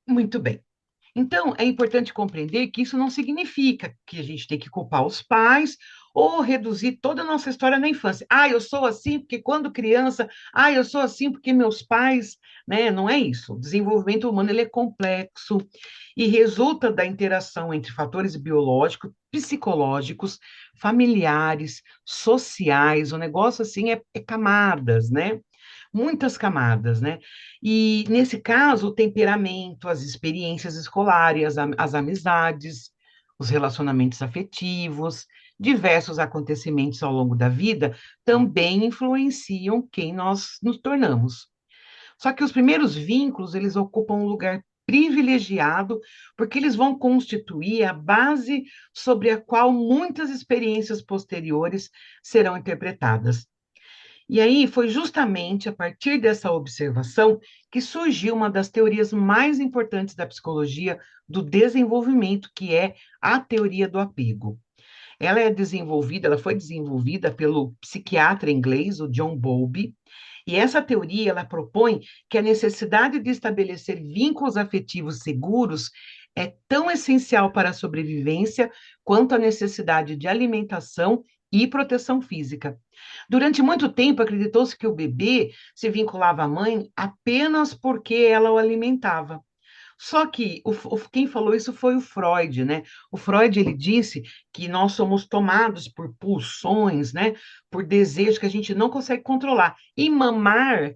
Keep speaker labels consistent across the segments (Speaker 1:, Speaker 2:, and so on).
Speaker 1: Muito bem. Então, é importante compreender que isso não significa que a gente tem que culpar os pais ou reduzir toda a nossa história na infância. Ah, eu sou assim porque quando criança, eu sou assim porque meus pais, né? Não é isso. O desenvolvimento humano ele é complexo e resulta da interação entre fatores biológicos, psicológicos, familiares, sociais. O negócio assim é camadas, né? Muitas camadas, né? E, nesse caso, o temperamento, as experiências escolares, as amizades, os relacionamentos afetivos, diversos acontecimentos ao longo da vida também influenciam quem nós nos tornamos. Só que os primeiros vínculos, eles ocupam um lugar privilegiado, porque eles vão constituir a base sobre a qual muitas experiências posteriores serão interpretadas. E aí foi justamente a partir dessa observação que surgiu uma das teorias mais importantes da psicologia do desenvolvimento, que é a teoria do apego. Ela foi desenvolvida pelo psiquiatra inglês, o John Bowlby, e essa teoria ela propõe que a necessidade de estabelecer vínculos afetivos seguros é tão essencial para a sobrevivência quanto a necessidade de alimentação e proteção física. Durante muito tempo, acreditou-se que o bebê se vinculava à mãe apenas porque ela o alimentava. Só que quem falou isso foi o Freud, né? O Freud ele disse que nós somos tomados por pulsões, né? Por desejos que a gente não consegue controlar. E mamar,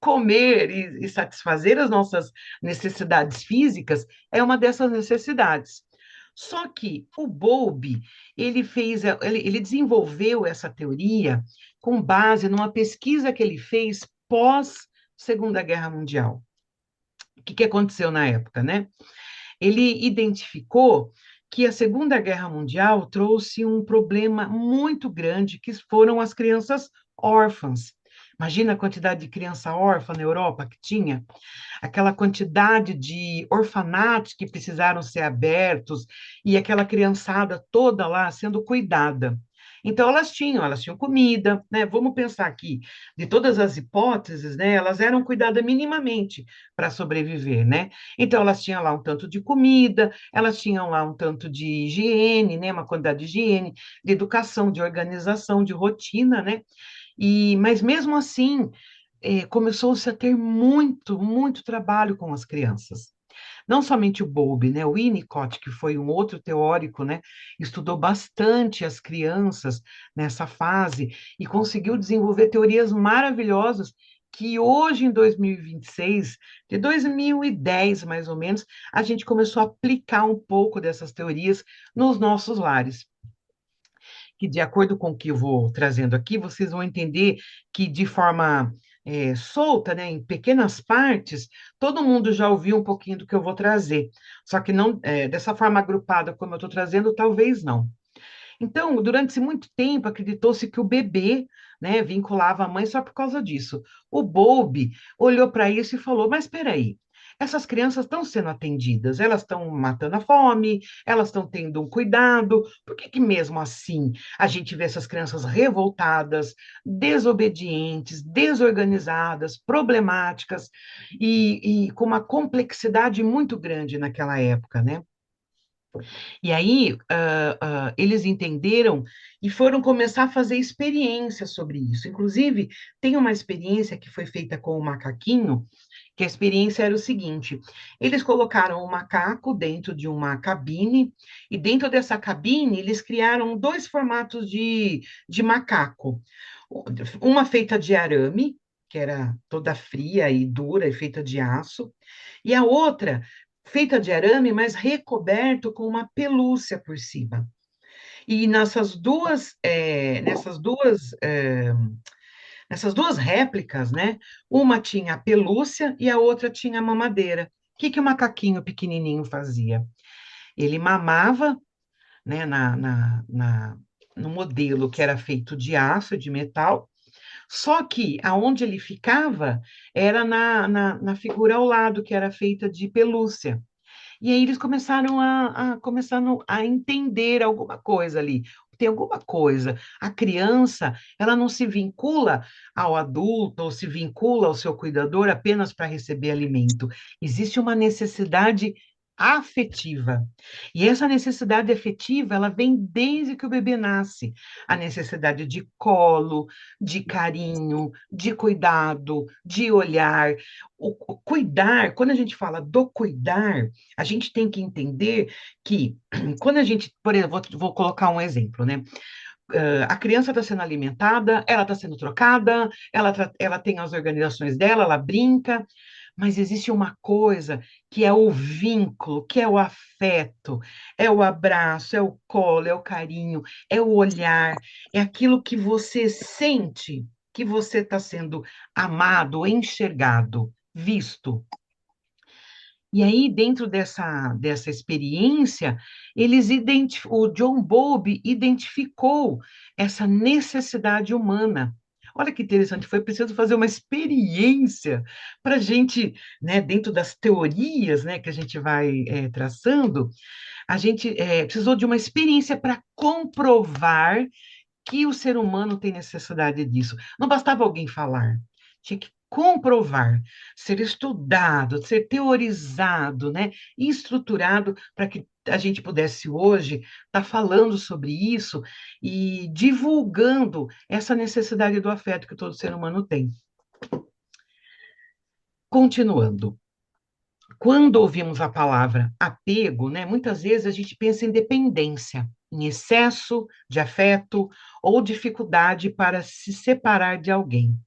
Speaker 1: comer e satisfazer as nossas necessidades físicas é uma dessas necessidades. Só que o Bowlby, ele desenvolveu essa teoria com base numa pesquisa que ele fez pós Segunda Guerra Mundial. O que aconteceu na época, né? Ele identificou que a Segunda Guerra Mundial trouxe um problema muito grande, que foram as crianças órfãs. Imagina a quantidade de criança órfã na Europa que tinha, aquela quantidade de orfanatos que precisaram ser abertos e aquela criançada toda lá sendo cuidada. Então elas tinham comida, né? Vamos pensar aqui, de todas as hipóteses, né? Elas eram cuidadas minimamente para sobreviver, né? Então elas tinham lá um tanto de comida, elas tinham lá um tanto de higiene, né? Uma quantidade de higiene, de educação, de organização, de rotina, né? Mas mesmo assim, começou-se a ter muito, muito trabalho com as crianças. Não somente o Bowlby, né? O Winnicott, que foi um outro teórico, né? Estudou bastante as crianças nessa fase e conseguiu desenvolver teorias maravilhosas que hoje, em 2026, de 2010 mais ou menos, a gente começou a aplicar um pouco dessas teorias nos nossos lares. Que, de acordo com o que eu vou trazendo aqui, vocês vão entender que, de forma solta, né, em pequenas partes, todo mundo já ouviu um pouquinho do que eu vou trazer. Só que não dessa forma agrupada como eu estou trazendo, talvez não. Então, durante muito tempo, acreditou-se que o bebê, né, vinculava a mãe só por causa disso. O Bowlby olhou para isso e falou: mas espera aí, essas crianças estão sendo atendidas, elas estão matando a fome, elas estão tendo um cuidado, por que que mesmo assim a gente vê essas crianças revoltadas, desobedientes, desorganizadas, problemáticas e com uma complexidade muito grande naquela época, né? E aí, eles entenderam e foram começar a fazer experiências sobre isso. Inclusive, tem uma experiência que foi feita com o macaquinho, que a experiência era o seguinte: eles colocaram o macaco dentro de uma cabine, e dentro dessa cabine, eles criaram dois formatos de macaco. Uma feita de arame, que era toda fria e dura e feita de aço, e a outra feita de arame, mas recoberto com uma pelúcia por cima. E nessas duas réplicas, né? Uma tinha a pelúcia e a outra tinha a mamadeira. O que que o macaquinho pequenininho fazia? Ele mamava, né, no modelo que era feito de aço, de metal, só que aonde ele ficava era na figura ao lado, que era feita de pelúcia. E aí eles começaram a entender alguma coisa ali. tem alguma coisa. A criança, ela não se vincula ao adulto ou se vincula ao seu cuidador apenas para receber alimento. Existe uma necessidade afetiva. E essa necessidade afetiva, ela vem desde que o bebê nasce. A necessidade de colo, de carinho, de cuidado, de olhar. O cuidar, quando a gente fala do cuidar, a gente tem que entender que quando a gente, por exemplo, vou colocar um exemplo, né? A criança está sendo alimentada, ela está sendo trocada, ela tem as organizações dela, ela brinca, mas existe uma coisa que é o vínculo, que é o afeto, é o abraço, é o colo, é o carinho, é o olhar, é aquilo que você sente que você está sendo amado, enxergado, visto. E aí, dentro dessa experiência, o John Bowlby identificou essa necessidade humana. Olha que interessante, foi preciso fazer uma experiência para a gente, né, dentro das teorias, né, que a gente vai traçando, a gente precisou de uma experiência para comprovar que o ser humano tem necessidade disso. Não bastava alguém falar, tinha que comprovar, ser estudado, ser teorizado, né, e estruturado para que a gente pudesse hoje estar falando sobre isso e divulgando essa necessidade do afeto que todo ser humano tem. Continuando, quando ouvimos a palavra apego, né, muitas vezes a gente pensa em dependência, em excesso de afeto ou dificuldade para se separar de alguém.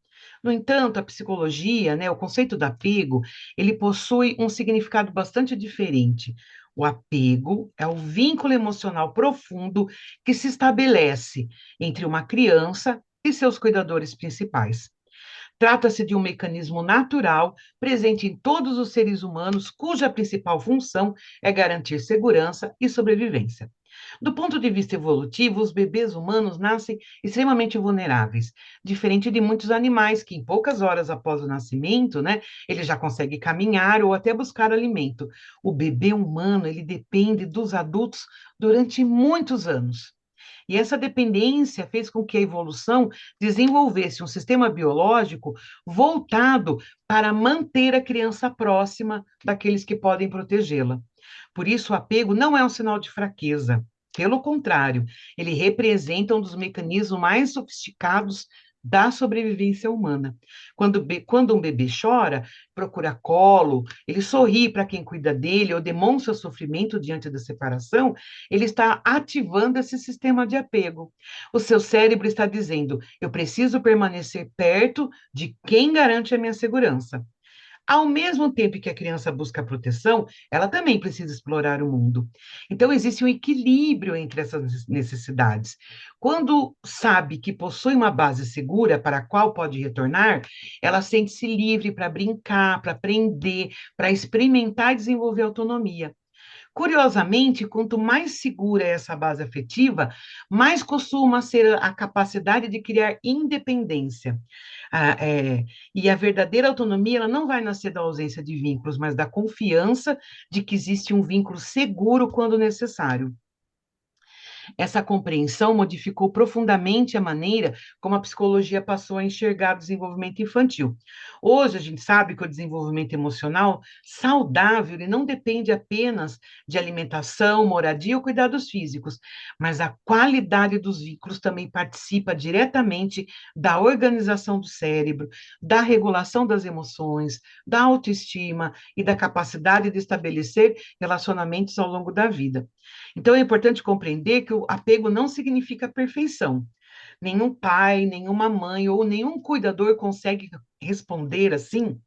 Speaker 1: No entanto, a psicologia, né, o conceito do apego, ele possui um significado bastante diferente. O apego é o vínculo emocional profundo que se estabelece entre uma criança e seus cuidadores principais. Trata-se de um mecanismo natural presente em todos os seres humanos, cuja principal função é garantir segurança e sobrevivência. Do ponto de vista evolutivo, os bebês humanos nascem extremamente vulneráveis, diferente de muitos animais que, em poucas horas após o nascimento, né, ele já consegue caminhar ou até buscar alimento. O bebê humano, ele depende dos adultos durante muitos anos. E essa dependência fez com que a evolução desenvolvesse um sistema biológico voltado para manter a criança próxima daqueles que podem protegê-la. Por isso, o apego não é um sinal de fraqueza. Pelo contrário, ele representa um dos mecanismos mais sofisticados da sobrevivência humana. Quando um bebê chora, procura colo, ele sorri para quem cuida dele ou demonstra sofrimento diante da separação, ele está ativando esse sistema de apego. O seu cérebro está dizendo: eu preciso permanecer perto de quem garante a minha segurança. Ao mesmo tempo que a criança busca proteção, ela também precisa explorar o mundo. Então, existe um equilíbrio entre essas necessidades. Quando sabe que possui uma base segura para a qual pode retornar, ela sente-se livre para brincar, para aprender, para experimentar e desenvolver autonomia. Curiosamente, quanto mais segura é essa base afetiva, mais costuma ser a capacidade de criar independência. Ah, e a verdadeira autonomia, ela não vai nascer da ausência de vínculos, mas da confiança de que existe um vínculo seguro quando necessário. Essa compreensão modificou profundamente a maneira como a psicologia passou a enxergar o desenvolvimento infantil. Hoje, a gente sabe que o desenvolvimento emocional saudável ele não depende apenas de alimentação, moradia ou cuidados físicos, mas a qualidade dos vínculos também participa diretamente da organização do cérebro, da regulação das emoções, da autoestima e da capacidade de estabelecer relacionamentos ao longo da vida. Então, é importante compreender que o apego não significa perfeição. Nenhum pai, nenhuma mãe ou nenhum cuidador consegue responder assim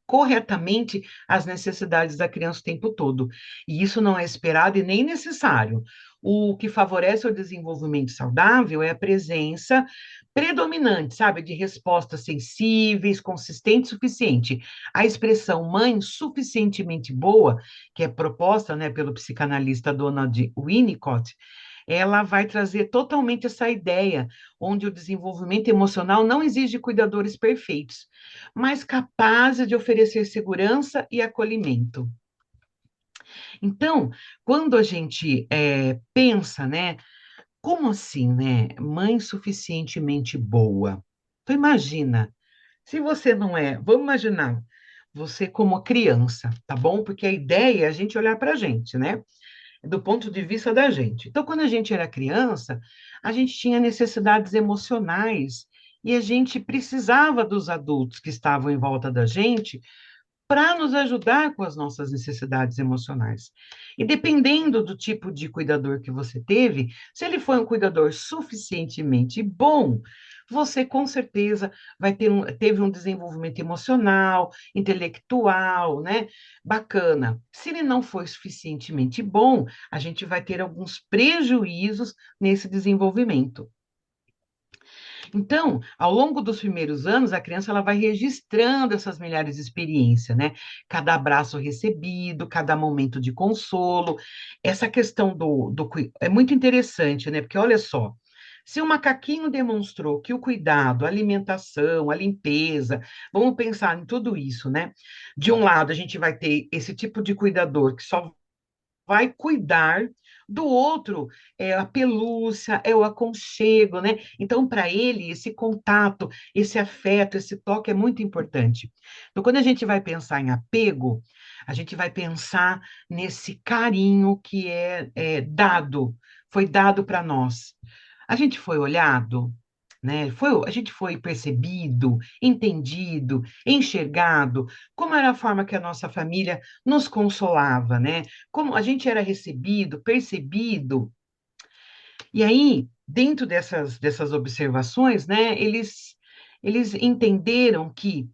Speaker 1: corretamente às necessidades da criança o tempo todo. E isso não é esperado e nem necessário. O que favorece o desenvolvimento saudável é a presença predominante, sabe, de respostas sensíveis, consistentes, suficiente. A expressão mãe suficientemente boa, que é proposta, né, pelo psicanalista Donald Winnicott, ela vai trazer totalmente essa ideia, onde o desenvolvimento emocional não exige cuidadores perfeitos, mas capazes de oferecer segurança e acolhimento. Então, quando a gente pensa, né, Como assim, né? Mãe suficientemente boa. Então, imagina, se você não é, vamos imaginar, você como criança, tá bom? Porque a ideia é a gente olhar para a gente, né? Do ponto de vista da gente. Então, quando a gente era criança, a gente tinha necessidades emocionais e a gente precisava dos adultos que estavam em volta da gente para nos ajudar com as nossas necessidades emocionais. E dependendo do tipo de cuidador que você teve, se ele foi um cuidador suficientemente bom, você com certeza teve um desenvolvimento emocional, intelectual, né? Bacana. Se ele não foi suficientemente bom, a gente vai ter alguns prejuízos nesse desenvolvimento. Então, ao longo dos primeiros anos, a criança ela vai registrando essas milhares de experiências, né? Cada abraço recebido, cada momento de consolo. Essa questão é muito interessante, né? Porque olha só, se o macaquinho demonstrou que o cuidado, a alimentação, a limpeza, vamos pensar em tudo isso, né? De um lado, a gente vai ter esse tipo de cuidador que só vai cuidar do outro, é a pelúcia, é o aconchego, né? Então, para ele, esse contato, esse afeto, esse toque é muito importante. Então, quando a gente vai pensar em apego, a gente vai pensar nesse carinho que foi dado para nós. A gente foi olhado, né? A gente foi percebido, entendido, enxergado, como era a forma que a nossa família nos consolava, né? Como a gente era recebido, percebido. E aí, dentro dessas observações, né, eles entenderam que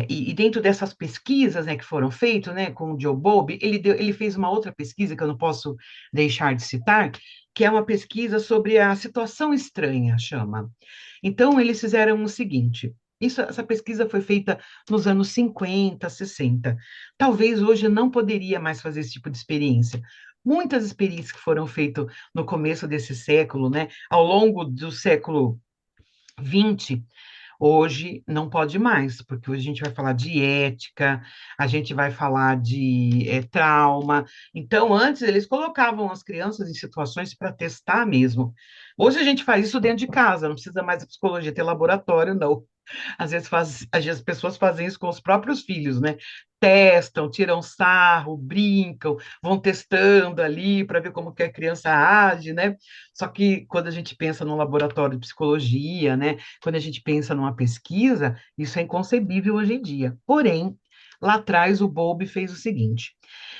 Speaker 1: e dentro dessas pesquisas, né, que foram feitas, né, com o Joe Bob, ele fez uma outra pesquisa que eu não posso deixar de citar, que é uma pesquisa sobre a situação estranha, chama. Então, eles fizeram o seguinte: essa pesquisa foi feita nos anos 50, 60. Talvez hoje não poderia mais fazer esse tipo de experiência. Muitas experiências que foram feitas no começo desse século, né, ao longo do século XX, hoje não pode mais, porque hoje a gente vai falar de ética, a gente vai falar de trauma. Então, antes eles colocavam as crianças em situações para testar mesmo. Hoje a gente faz isso dentro de casa, não precisa mais da psicologia ter laboratório, não. Às vezes as pessoas fazem isso com os próprios filhos, né? Testam, tiram sarro, brincam, vão testando ali para ver como que a criança age, né? Só que quando a gente pensa num laboratório de psicologia, né? Quando a gente pensa numa pesquisa, isso é inconcebível hoje em dia. Porém, lá atrás o Bowlby fez o seguinte: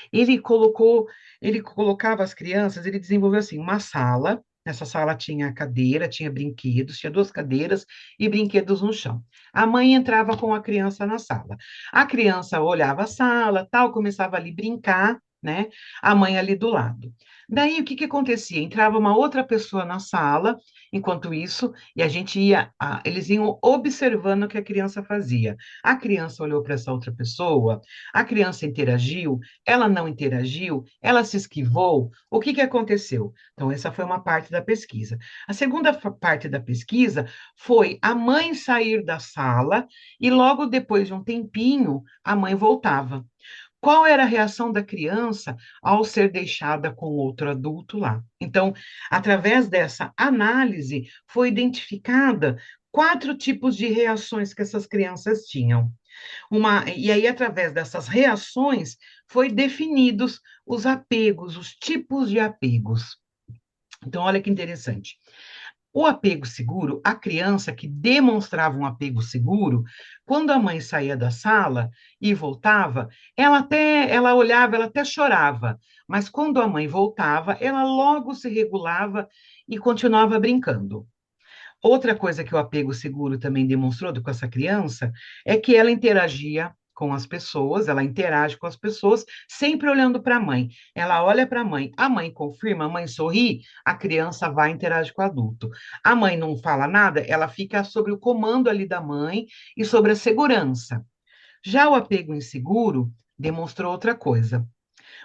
Speaker 1: ele colocou, ele colocava as crianças, ele desenvolveu assim uma sala. Nessa sala tinha cadeira, tinha brinquedos, tinha duas cadeiras e brinquedos no chão. A mãe entrava com a criança na sala. A criança olhava a sala, tal, começava ali a brincar, né? A mãe ali do lado. Daí o que que acontecia? Entrava uma outra pessoa na sala, enquanto isso, e a gente ia, eles iam observando o que a criança fazia. A criança olhou para essa outra pessoa, a criança interagiu, ela não interagiu, ela se esquivou, o que que aconteceu? Então, essa foi uma parte da pesquisa. A segunda parte da pesquisa foi a mãe sair da sala e logo depois de um tempinho, a mãe voltava. Qual era a reação da criança ao ser deixada com outro adulto lá? Então, através dessa análise, foi identificada quatro tipos de reações que essas crianças tinham. E aí, através dessas reações, foi definidos os apegos, os tipos de apegos. Então, olha que interessante. O apego seguro, a criança que demonstrava um apego seguro, quando a mãe saía da sala e voltava, ela olhava, ela até chorava, mas quando a mãe voltava, ela logo se regulava e continuava brincando. Outra coisa que o apego seguro também demonstrou com essa criança é que ela interagia com as pessoas, ela interage com as pessoas, sempre olhando para a mãe. Ela olha para a mãe confirma, a mãe sorri, a criança vai interagir com o adulto. A mãe não fala nada, ela fica sobre o comando ali da mãe e sobre a segurança. Já o apego inseguro demonstrou outra coisa.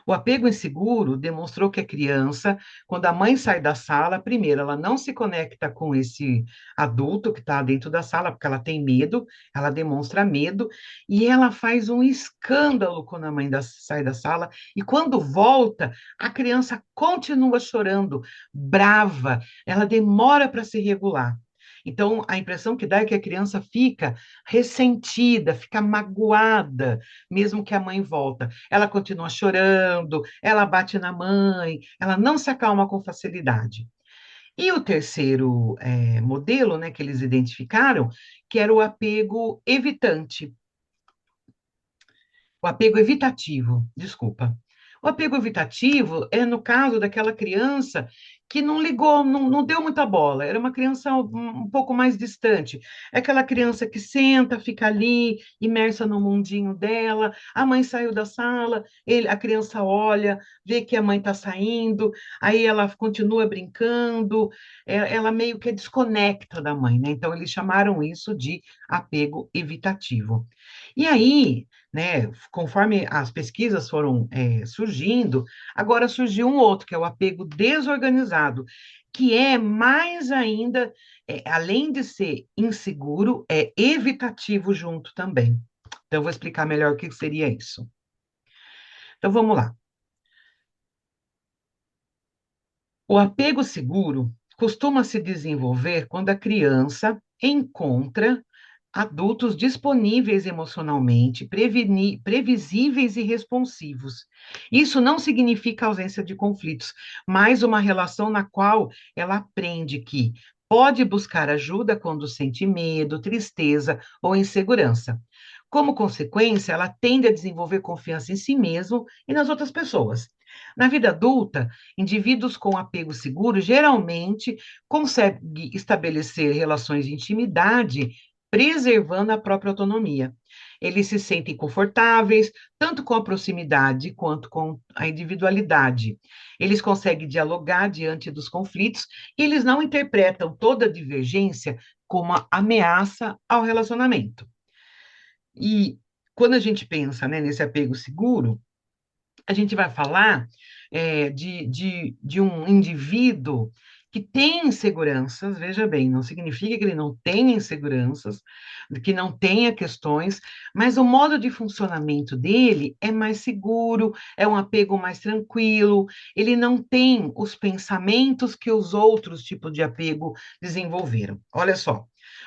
Speaker 1: O apego inseguro demonstrou que a criança, quando a mãe sai da sala, primeiro, ela não se conecta com esse adulto que está dentro da sala, porque ela tem medo, ela demonstra medo, e ela faz um escândalo quando a mãe sai da sala, e quando volta, a criança continua chorando, brava, ela demora para se regular. Então, a impressão que dá é que a criança fica ressentida, fica magoada, mesmo que a mãe volta. Ela continua chorando, ela bate na mãe, ela não se acalma com facilidade. E o terceiro modelo, né, que eles identificaram, que era o apego evitante. O apego evitativo, desculpa. O apego evitativo é no caso daquela criança que não ligou, não deu muita bola, era uma criança um pouco mais distante. É aquela criança que senta, fica ali, imersa no mundinho dela, a mãe saiu da sala, a criança olha, vê que a mãe está saindo, aí ela continua brincando, ela meio que desconecta da mãe, né? Então, eles chamaram isso de apego evitativo. E aí, né, conforme as pesquisas foram surgindo, agora surgiu um outro, que é o apego desorganizado, que é mais ainda, além de ser inseguro, é evitativo junto também. Então, eu vou explicar melhor o que seria isso. Então, vamos lá. O apego seguro costuma se desenvolver quando a criança encontra adultos disponíveis emocionalmente, previsíveis e responsivos. Isso não significa ausência de conflitos, mas uma relação na qual ela aprende que pode buscar ajuda quando sente medo, tristeza ou insegurança. Como consequência, ela tende a desenvolver confiança em si mesmo e nas outras pessoas. Na vida adulta, indivíduos com apego seguro geralmente conseguem estabelecer relações de intimidade preservando a própria autonomia. Eles se sentem confortáveis, tanto com a proximidade quanto com a individualidade. Eles conseguem dialogar diante dos conflitos e eles não interpretam toda divergência como uma ameaça ao relacionamento. E quando a gente pensa, né, nesse apego seguro, a gente vai falar de um indivíduo que tem inseguranças, veja bem, não significa que ele não tenha inseguranças, que não tenha questões, mas o modo de funcionamento dele é mais seguro, é um apego mais tranquilo, ele não tem os pensamentos que os outros tipos de apego desenvolveram. Olha só.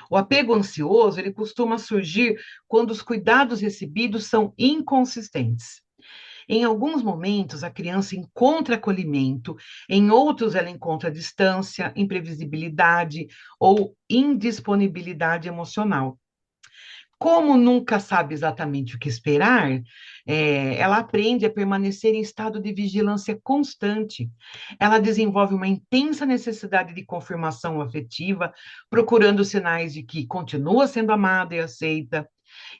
Speaker 1: O apego ansioso, ele costuma surgir quando os cuidados recebidos são inconsistentes. Em alguns momentos, a criança encontra acolhimento, em outros, ela encontra distância, imprevisibilidade ou indisponibilidade emocional. Como nunca sabe exatamente o que esperar, ela aprende a permanecer em estado de vigilância constante. Ela desenvolve uma intensa necessidade de confirmação afetiva, procurando sinais de que continua sendo amada e aceita.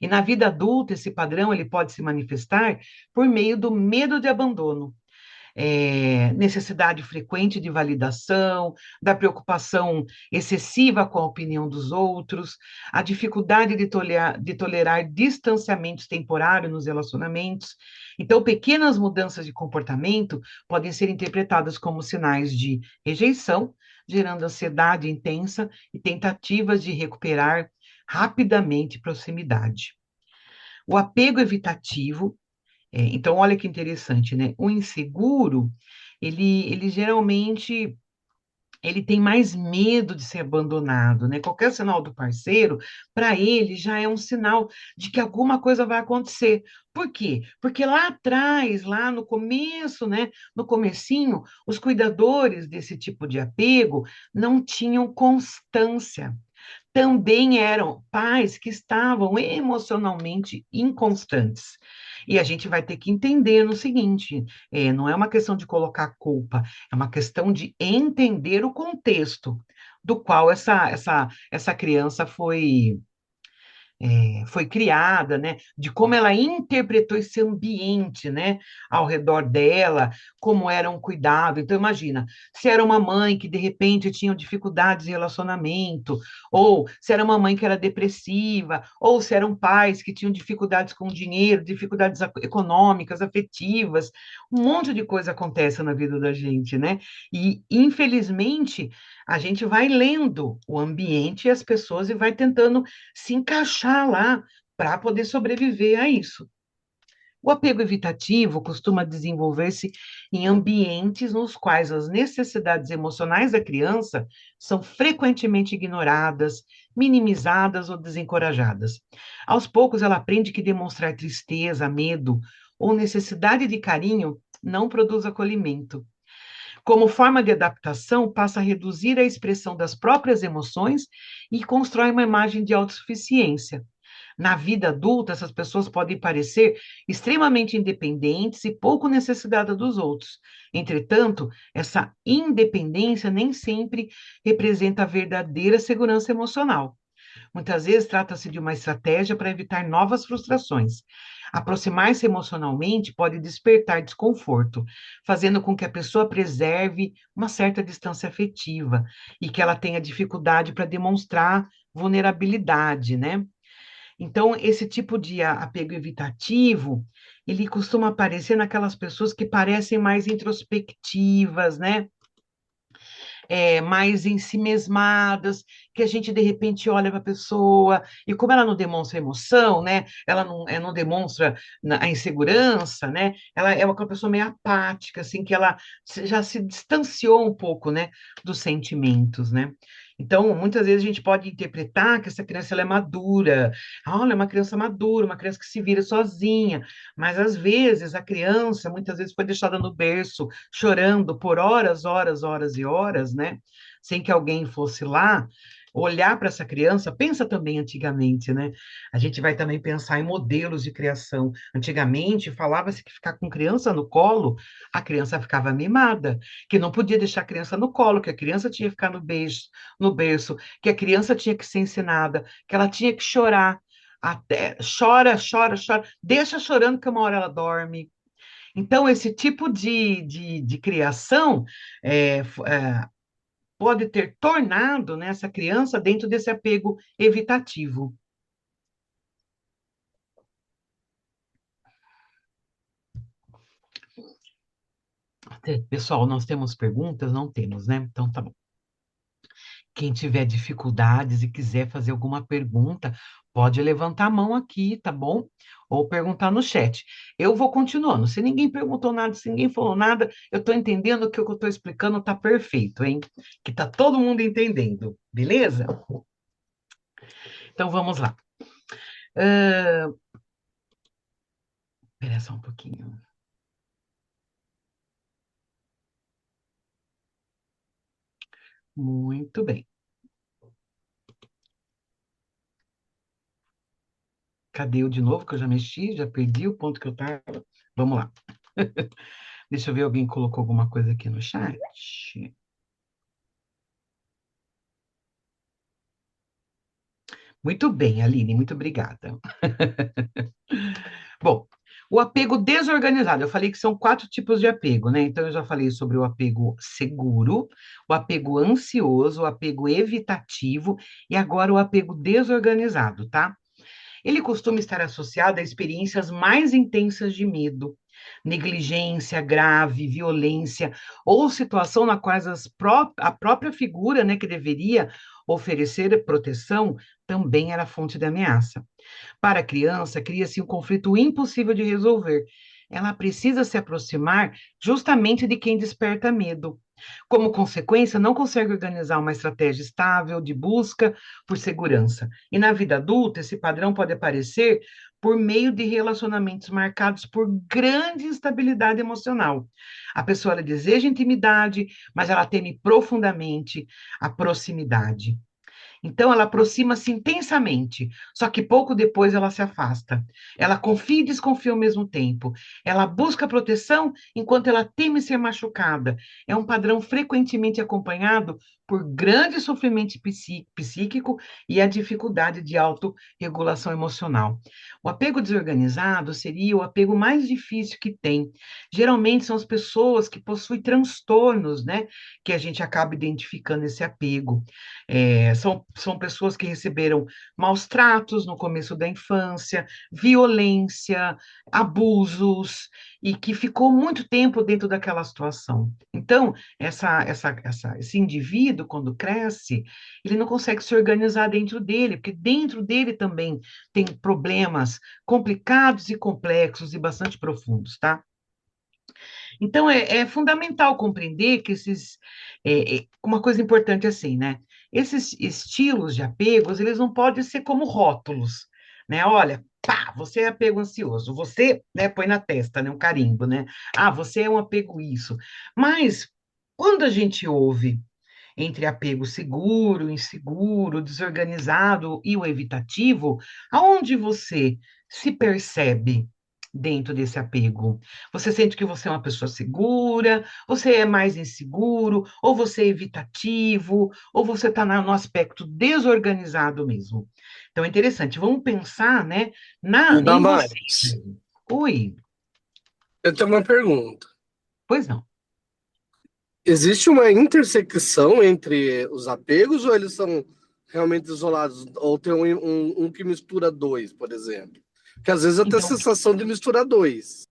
Speaker 1: E na vida adulta, esse padrão ele pode se manifestar por meio do medo de abandono, necessidade frequente de validação, da preocupação excessiva com a opinião dos outros, a dificuldade de tolerar distanciamentos temporários nos relacionamentos. Então, pequenas mudanças de comportamento podem ser interpretadas como sinais de rejeição, gerando ansiedade intensa e tentativas de recuperar rapidamente proximidade. O apego evitativo, então olha que interessante, né? O inseguro, ele geralmente ele tem mais medo de ser abandonado, né? Qualquer sinal do parceiro, para ele já é um sinal de que alguma coisa vai acontecer. Por quê? Porque lá atrás, lá no começo, né, no comecinho, os cuidadores desse tipo de apego não tinham constância, também eram pais que estavam emocionalmente inconstantes. E a gente vai ter que entender no seguinte: não é uma questão de colocar culpa, é uma questão de entender o contexto do qual essa criança foi criada, né? De como ela interpretou esse ambiente, né? Ao redor dela, como era um cuidado. Então, imagina, se era uma mãe que de repente tinha dificuldades de relacionamento, ou se era uma mãe que era depressiva, ou se eram pais que tinham dificuldades com o dinheiro, dificuldades econômicas, afetivas, um monte de coisa acontece na vida da gente, né? E, infelizmente, a gente vai lendo o ambiente e as pessoas e vai tentando se encaixar lá para poder sobreviver a isso. O apego evitativo costuma desenvolver-se em ambientes nos quais as necessidades emocionais da criança são frequentemente ignoradas, minimizadas ou desencorajadas. Aos poucos, ela aprende que demonstrar tristeza, medo ou necessidade de carinho não produz acolhimento. Como forma de adaptação, passa a reduzir a expressão das próprias emoções e constrói uma imagem de autossuficiência. Na vida adulta, essas pessoas podem parecer extremamente independentes e pouco necessitadas dos outros. Entretanto, essa independência nem sempre representa a verdadeira segurança emocional. Muitas vezes trata-se de uma estratégia para evitar novas frustrações. Aproximar-se emocionalmente pode despertar desconforto, fazendo com que a pessoa preserve uma certa distância afetiva e que ela tenha dificuldade para demonstrar vulnerabilidade, né? Então, esse tipo de apego evitativo, ele costuma aparecer naquelas pessoas que parecem mais introspectivas, né? Mais ensimesmadas, que a gente de repente olha para a pessoa e como ela não demonstra emoção, né? Ela não demonstra a insegurança, né? Ela é uma pessoa meio apática, assim, que ela já se distanciou um pouco, né? Dos sentimentos, né? Então, muitas vezes a gente pode interpretar que essa criança ela é madura. Ah, ela é uma criança madura, uma criança que se vira sozinha. Mas, às vezes, a criança, muitas vezes, foi deixada no berço, chorando por horas, horas, horas e horas, né? Sem que alguém fosse lá olhar para essa criança. Pensa também antigamente, né? A gente vai também pensar em modelos de criação. Antigamente, falava-se que ficar com criança no colo, a criança ficava mimada, que não podia deixar a criança no colo, que a criança tinha que ficar no berço, que a criança tinha que ser ensinada, que ela tinha que chorar. Até chora, chora, chora, deixa chorando que uma hora ela dorme. Então, esse tipo de criação pode ter tornado, né, essa criança dentro desse apego evitativo. Pessoal, nós temos perguntas? Não temos, né? Então tá bom. Quem tiver dificuldades e quiser fazer alguma pergunta, pode levantar a mão aqui, tá bom? Ou perguntar no chat. Eu vou continuando. Se ninguém perguntou nada, se ninguém falou nada, eu estou entendendo que o que eu estou explicando está perfeito, hein? Que está todo mundo entendendo, beleza? Então vamos lá. Espera só um pouquinho. Muito bem. Cadê eu de novo, que eu já mexi, já perdi o ponto que eu estava. Vamos lá. Deixa eu ver, alguém colocou alguma coisa aqui no chat. Muito bem, Aline, muito obrigada. Bom, o apego desorganizado, eu falei que são 4 tipos de apego, né? Então, eu já falei sobre o apego seguro, o apego ansioso, o apego evitativo e agora o apego desorganizado, tá? Ele costuma estar associado a experiências mais intensas de medo, negligência grave, violência, ou situação na qual a própria figura, né, que deveria oferecer proteção, também era fonte de ameaça. Para a criança, cria-se um conflito impossível de resolver. Ela precisa se aproximar justamente de quem desperta medo. Como consequência, não consegue organizar uma estratégia estável de busca por segurança. E na vida adulta, esse padrão pode aparecer por meio de relacionamentos marcados por grande instabilidade emocional. A pessoa ela deseja intimidade, mas ela teme profundamente a proximidade. Então, ela aproxima-se intensamente, só que pouco depois ela se afasta. Ela confia e desconfia ao mesmo tempo. Ela busca proteção enquanto ela teme ser machucada. É um padrão frequentemente acompanhado por grande sofrimento psíquico e a dificuldade de autorregulação emocional. O apego desorganizado seria o apego mais difícil que tem. Geralmente são as pessoas que possuem transtornos, né, que a gente acaba identificando esse apego. São pessoas que receberam maus tratos no começo da infância, violência, abusos, e que ficou muito tempo dentro daquela situação. Então, esse indivíduo, quando cresce, ele não consegue se organizar dentro dele, porque dentro dele também tem problemas complicados e complexos e bastante profundos, tá? Então, é fundamental compreender que uma coisa importante assim, né? Esses estilos de apegos, eles não podem ser como rótulos, né? Olha, pá, você é apego ansioso, você, né, põe na testa, né, um carimbo, né? Ah, você é um apego isso. Mas, quando a gente ouve entre apego seguro, inseguro, desorganizado e o evitativo, aonde você se percebe dentro desse apego? Você sente que você é uma pessoa segura, você é mais inseguro, ou você é evitativo, ou você está no aspecto desorganizado mesmo? Então é interessante, vamos pensar, né,
Speaker 2: E
Speaker 1: em você
Speaker 2: Damares,
Speaker 1: mesmo. Oi,
Speaker 2: eu tenho uma pergunta.
Speaker 1: pois não.
Speaker 2: Existe uma intersecção entre os apegos ou eles são realmente isolados? Ou tem um que mistura dois, por exemplo? Que às vezes eu tenho a
Speaker 1: Então,
Speaker 2: sensação de misturar dois.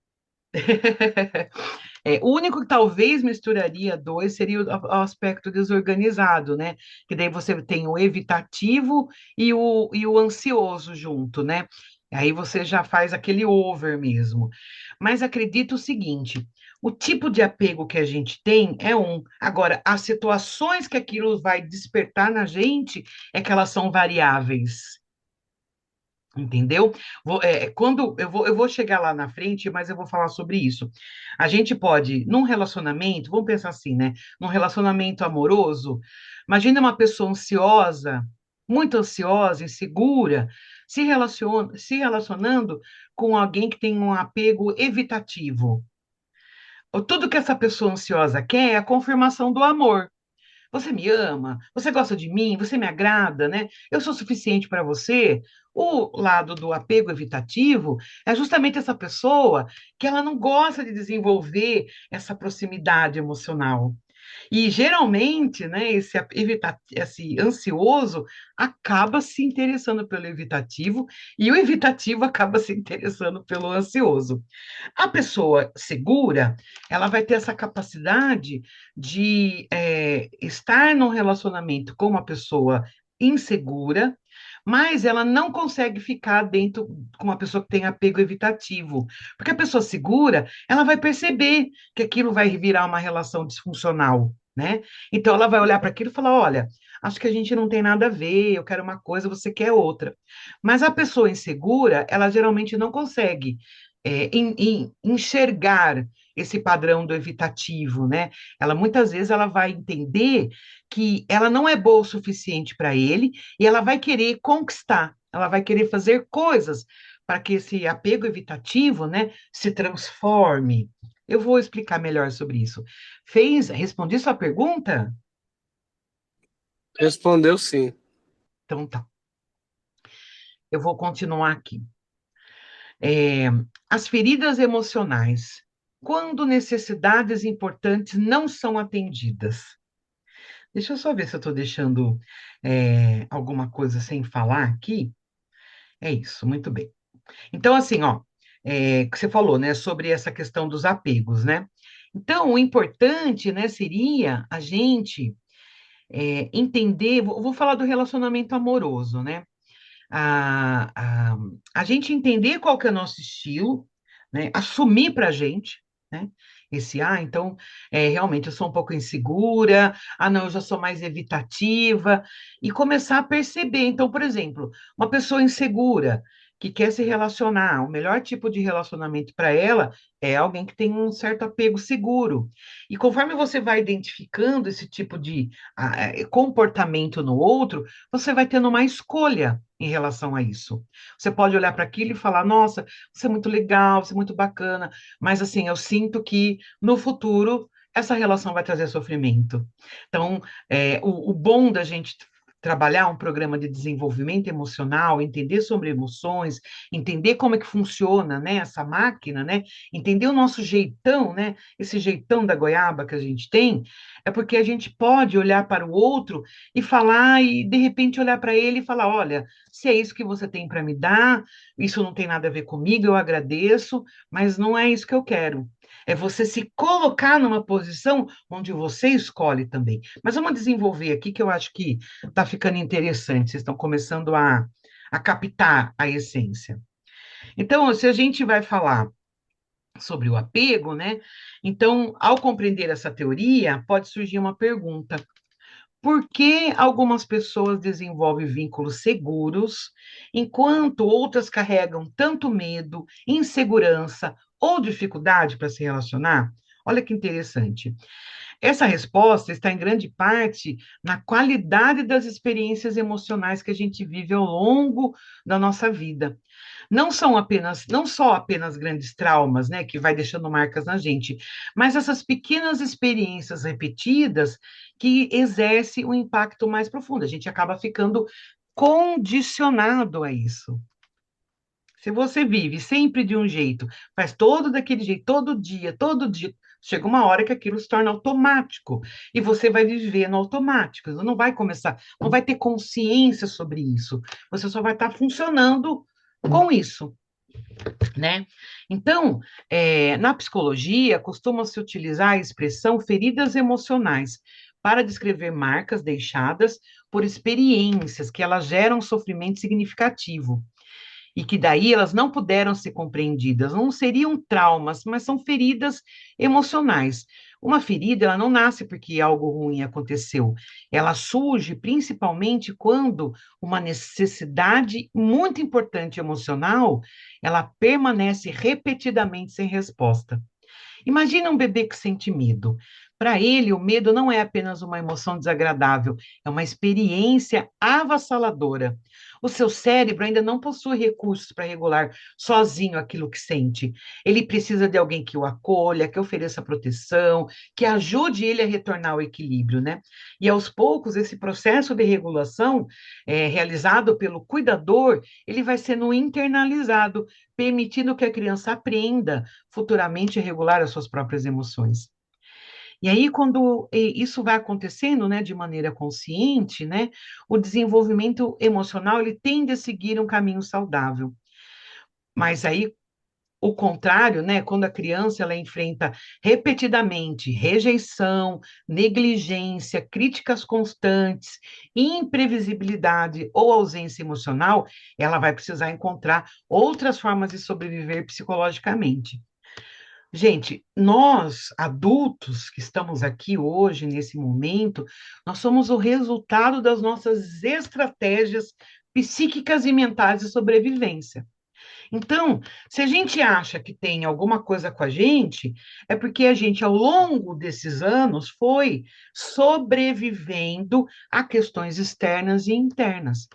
Speaker 1: o único que talvez misturaria dois seria o aspecto desorganizado, né? Que daí você tem o evitativo e o ansioso junto, né? Aí você já faz aquele over mesmo. Mas acredito o seguinte: o tipo de apego que a gente tem é um. Agora, as situações que aquilo vai despertar na gente é que elas são variáveis. Entendeu? Quando eu vou chegar lá na frente, mas eu vou falar sobre isso. A gente pode, num relacionamento, vamos pensar assim, né? Num relacionamento amoroso, imagina uma pessoa ansiosa, muito ansiosa, insegura, se relacionando com alguém que tem um apego evitativo. Tudo que essa pessoa ansiosa quer é a confirmação do amor. Você me ama? Você gosta de mim? Você me agrada, né? Eu sou suficiente para você? O lado do apego evitativo é justamente essa pessoa que ela não gosta de desenvolver essa proximidade emocional. E geralmente, né, esse ansioso acaba se interessando pelo evitativo e o evitativo acaba se interessando pelo ansioso. A pessoa segura, ela vai ter essa capacidade de estar num relacionamento com uma pessoa insegura, mas ela não consegue ficar dentro com uma pessoa que tem apego evitativo, porque a pessoa segura, ela vai perceber que aquilo vai virar uma relação disfuncional, né? Então ela vai olhar para aquilo e falar, olha, acho que a gente não tem nada a ver, eu quero uma coisa, você quer outra. Mas a pessoa insegura, ela geralmente não consegue enxergar esse padrão do evitativo, né? Ela muitas vezes ela vai entender que ela não é boa o suficiente para ele e ela vai querer conquistar, ela vai querer fazer coisas para que esse apego evitativo, né, se transforme. Eu vou explicar melhor sobre isso. Respondi sua pergunta?
Speaker 2: Respondeu sim.
Speaker 1: Então tá. Eu vou continuar aqui. É, as feridas emocionais, quando necessidades importantes não são atendidas. Deixa eu só ver se eu estou deixando alguma coisa sem falar aqui. É isso, muito bem. Então, assim, ó, que você falou, né, sobre essa questão dos apegos, né? Então, o importante, né, seria a gente entender, vou falar do relacionamento amoroso, né? a, a, a gente entender qual que é o nosso estilo, né? Assumir para a gente, né? Então, realmente eu sou um pouco insegura, não, eu já sou mais evitativa, e começar a perceber. Então, por exemplo, uma pessoa insegura, que quer se relacionar. O melhor tipo de relacionamento para ela é alguém que tem um certo apego seguro. E conforme você vai identificando esse tipo de comportamento no outro, você vai tendo uma escolha em relação a isso. Você pode olhar para aquilo e falar: nossa, você é muito legal, você é muito bacana, mas assim, eu sinto que no futuro essa relação vai trazer sofrimento. Então, o bom da gente trabalhar um programa de desenvolvimento emocional, entender sobre emoções, entender como é que funciona, né, essa máquina, né, entender o nosso jeitão, né, esse jeitão da goiaba que a gente tem, é porque a gente pode olhar para o outro e falar, e de repente olhar para ele e falar: olha, se é isso que você tem para me dar, isso não tem nada a ver comigo, eu agradeço, mas não é isso que eu quero. É você se colocar numa posição onde você escolhe também. Mas vamos desenvolver aqui, que eu acho que está ficando interessante, vocês estão começando a captar a essência. Então, se a gente vai falar sobre o apego, né? Então, ao compreender essa teoria, pode surgir uma pergunta: por que algumas pessoas desenvolvem vínculos seguros, enquanto outras carregam tanto medo, insegurança ou dificuldade para se relacionar? Olha que interessante. Essa resposta está em grande parte na qualidade das experiências emocionais que a gente vive ao longo da nossa vida. Não só apenas grandes traumas, né, que vai deixando marcas na gente, mas essas pequenas experiências repetidas que exercem um impacto mais profundo. A gente acaba ficando condicionado a isso. Se você vive sempre de um jeito, faz todo daquele jeito, todo dia, chega uma hora que aquilo se torna automático e você vai viver no automático. Você não vai começar, não vai ter consciência sobre isso. Você só vai estar funcionando com isso, né? Então, na psicologia, costuma-se utilizar a expressão feridas emocionais para descrever marcas deixadas por experiências que elas geram sofrimento significativo e que daí elas não puderam ser compreendidas. Não seriam traumas, mas são feridas emocionais. Uma ferida, ela não nasce porque algo ruim aconteceu. Ela surge principalmente quando uma necessidade muito importante emocional, ela permanece repetidamente sem resposta. Imagina um bebê que sente medo. Para ele, o medo não é apenas uma emoção desagradável, é uma experiência avassaladora. O seu cérebro ainda não possui recursos para regular sozinho aquilo que sente. Ele precisa de alguém que o acolha, que ofereça proteção, que ajude ele a retornar ao equilíbrio, né? E aos poucos, esse processo de regulação, realizado pelo cuidador, ele vai sendo internalizado, permitindo que a criança aprenda futuramente regular as suas próprias emoções. E aí, quando isso vai acontecendo, né, de maneira consciente, né, o desenvolvimento emocional ele tende a seguir um caminho saudável. Mas aí, o contrário, né, quando a criança ela enfrenta repetidamente rejeição, negligência, críticas constantes, imprevisibilidade ou ausência emocional, ela vai precisar encontrar outras formas de sobreviver psicologicamente. Gente, nós, adultos que estamos aqui hoje, nesse momento, nós somos o resultado das nossas estratégias psíquicas e mentais de sobrevivência. Então, se a gente acha que tem alguma coisa com a gente, é porque a gente, ao longo desses anos, foi sobrevivendo a questões externas e internas.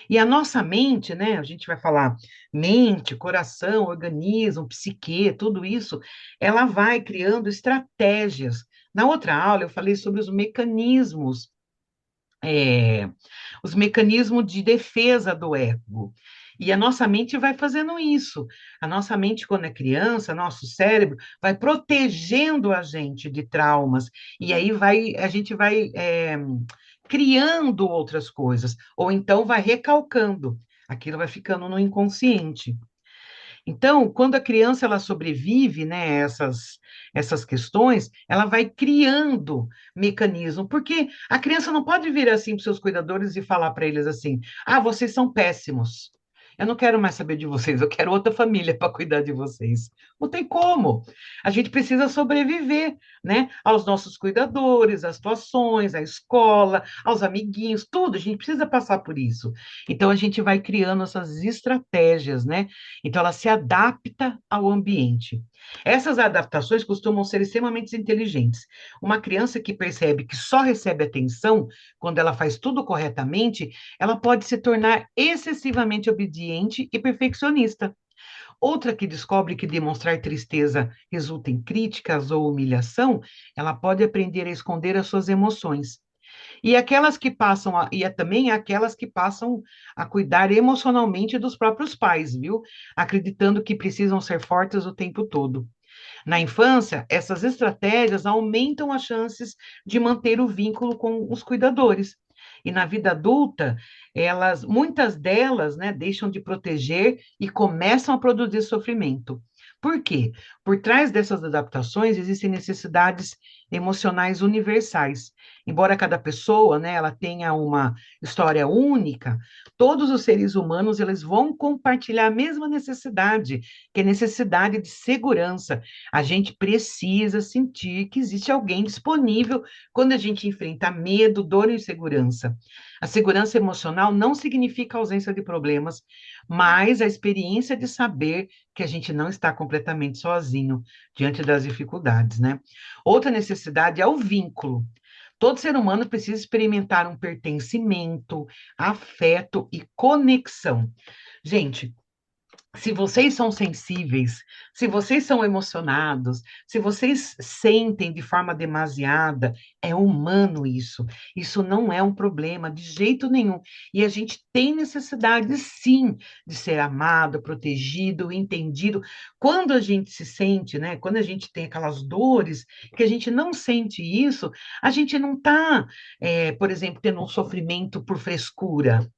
Speaker 1: E a nossa mente, né? A gente vai falar mente, coração, organismo, psique, tudo isso, ela vai criando estratégias. Na outra aula, eu falei sobre é, os mecanismos de defesa do ego. E a nossa mente vai fazendo isso. A nossa mente, quando é criança, nosso cérebro vai protegendo a gente de traumas. E aí a gente vai criando outras coisas. Ou então vai recalcando. Aquilo vai ficando no inconsciente. Então, quando a criança ela sobrevive, né, essas questões, ela vai criando mecanismo, porque a criança não pode vir assim para os seus cuidadores e falar para eles assim: ah, vocês são péssimos. Eu não quero mais saber de vocês, eu quero outra família para cuidar de vocês. Não tem como. A gente precisa sobreviver, né? Aos nossos cuidadores, às situações, à escola, aos amiguinhos, tudo. A gente precisa passar por isso. Então a gente vai criando essas estratégias, né? Então ela se adapta ao ambiente. Essas adaptações costumam ser extremamente inteligentes. Uma criança que percebe que só recebe atenção quando ela faz tudo corretamente, ela pode se tornar excessivamente obediente e perfeccionista. Outra que descobre que demonstrar tristeza resulta em críticas ou humilhação, ela pode aprender a esconder as suas emoções. E aquelas que passam e é também aquelas que passam a cuidar emocionalmente dos próprios pais, viu? Acreditando que precisam ser fortes o tempo todo. Na infância, essas estratégias aumentam as chances de manter o vínculo com os cuidadores. E na vida adulta, muitas delas, né, deixam de proteger e começam a produzir sofrimento. Por quê? Por trás dessas adaptações existem necessidades emocionais universais. Embora cada pessoa, né, ela tenha uma história única, todos os seres humanos eles vão compartilhar a mesma necessidade, que é a necessidade de segurança. A gente precisa sentir que existe alguém disponível quando a gente enfrenta medo, dor e insegurança. A segurança emocional não significa ausência de problemas, mas a experiência de saber que a gente não está completamente sozinho diante das dificuldades, né? Outra necessidade é o vínculo. Todo ser humano precisa experimentar um pertencimento, afeto e conexão. Gente, se vocês são sensíveis, se vocês são emocionados, se vocês sentem de forma demasiada, é humano isso. Isso não é um problema de jeito nenhum. E a gente tem necessidade, sim, de ser amado, protegido, entendido. Quando a gente se sente, né? Quando a gente tem aquelas dores, que a gente não sente isso, a gente não está, por exemplo, tendo um sofrimento por frescura.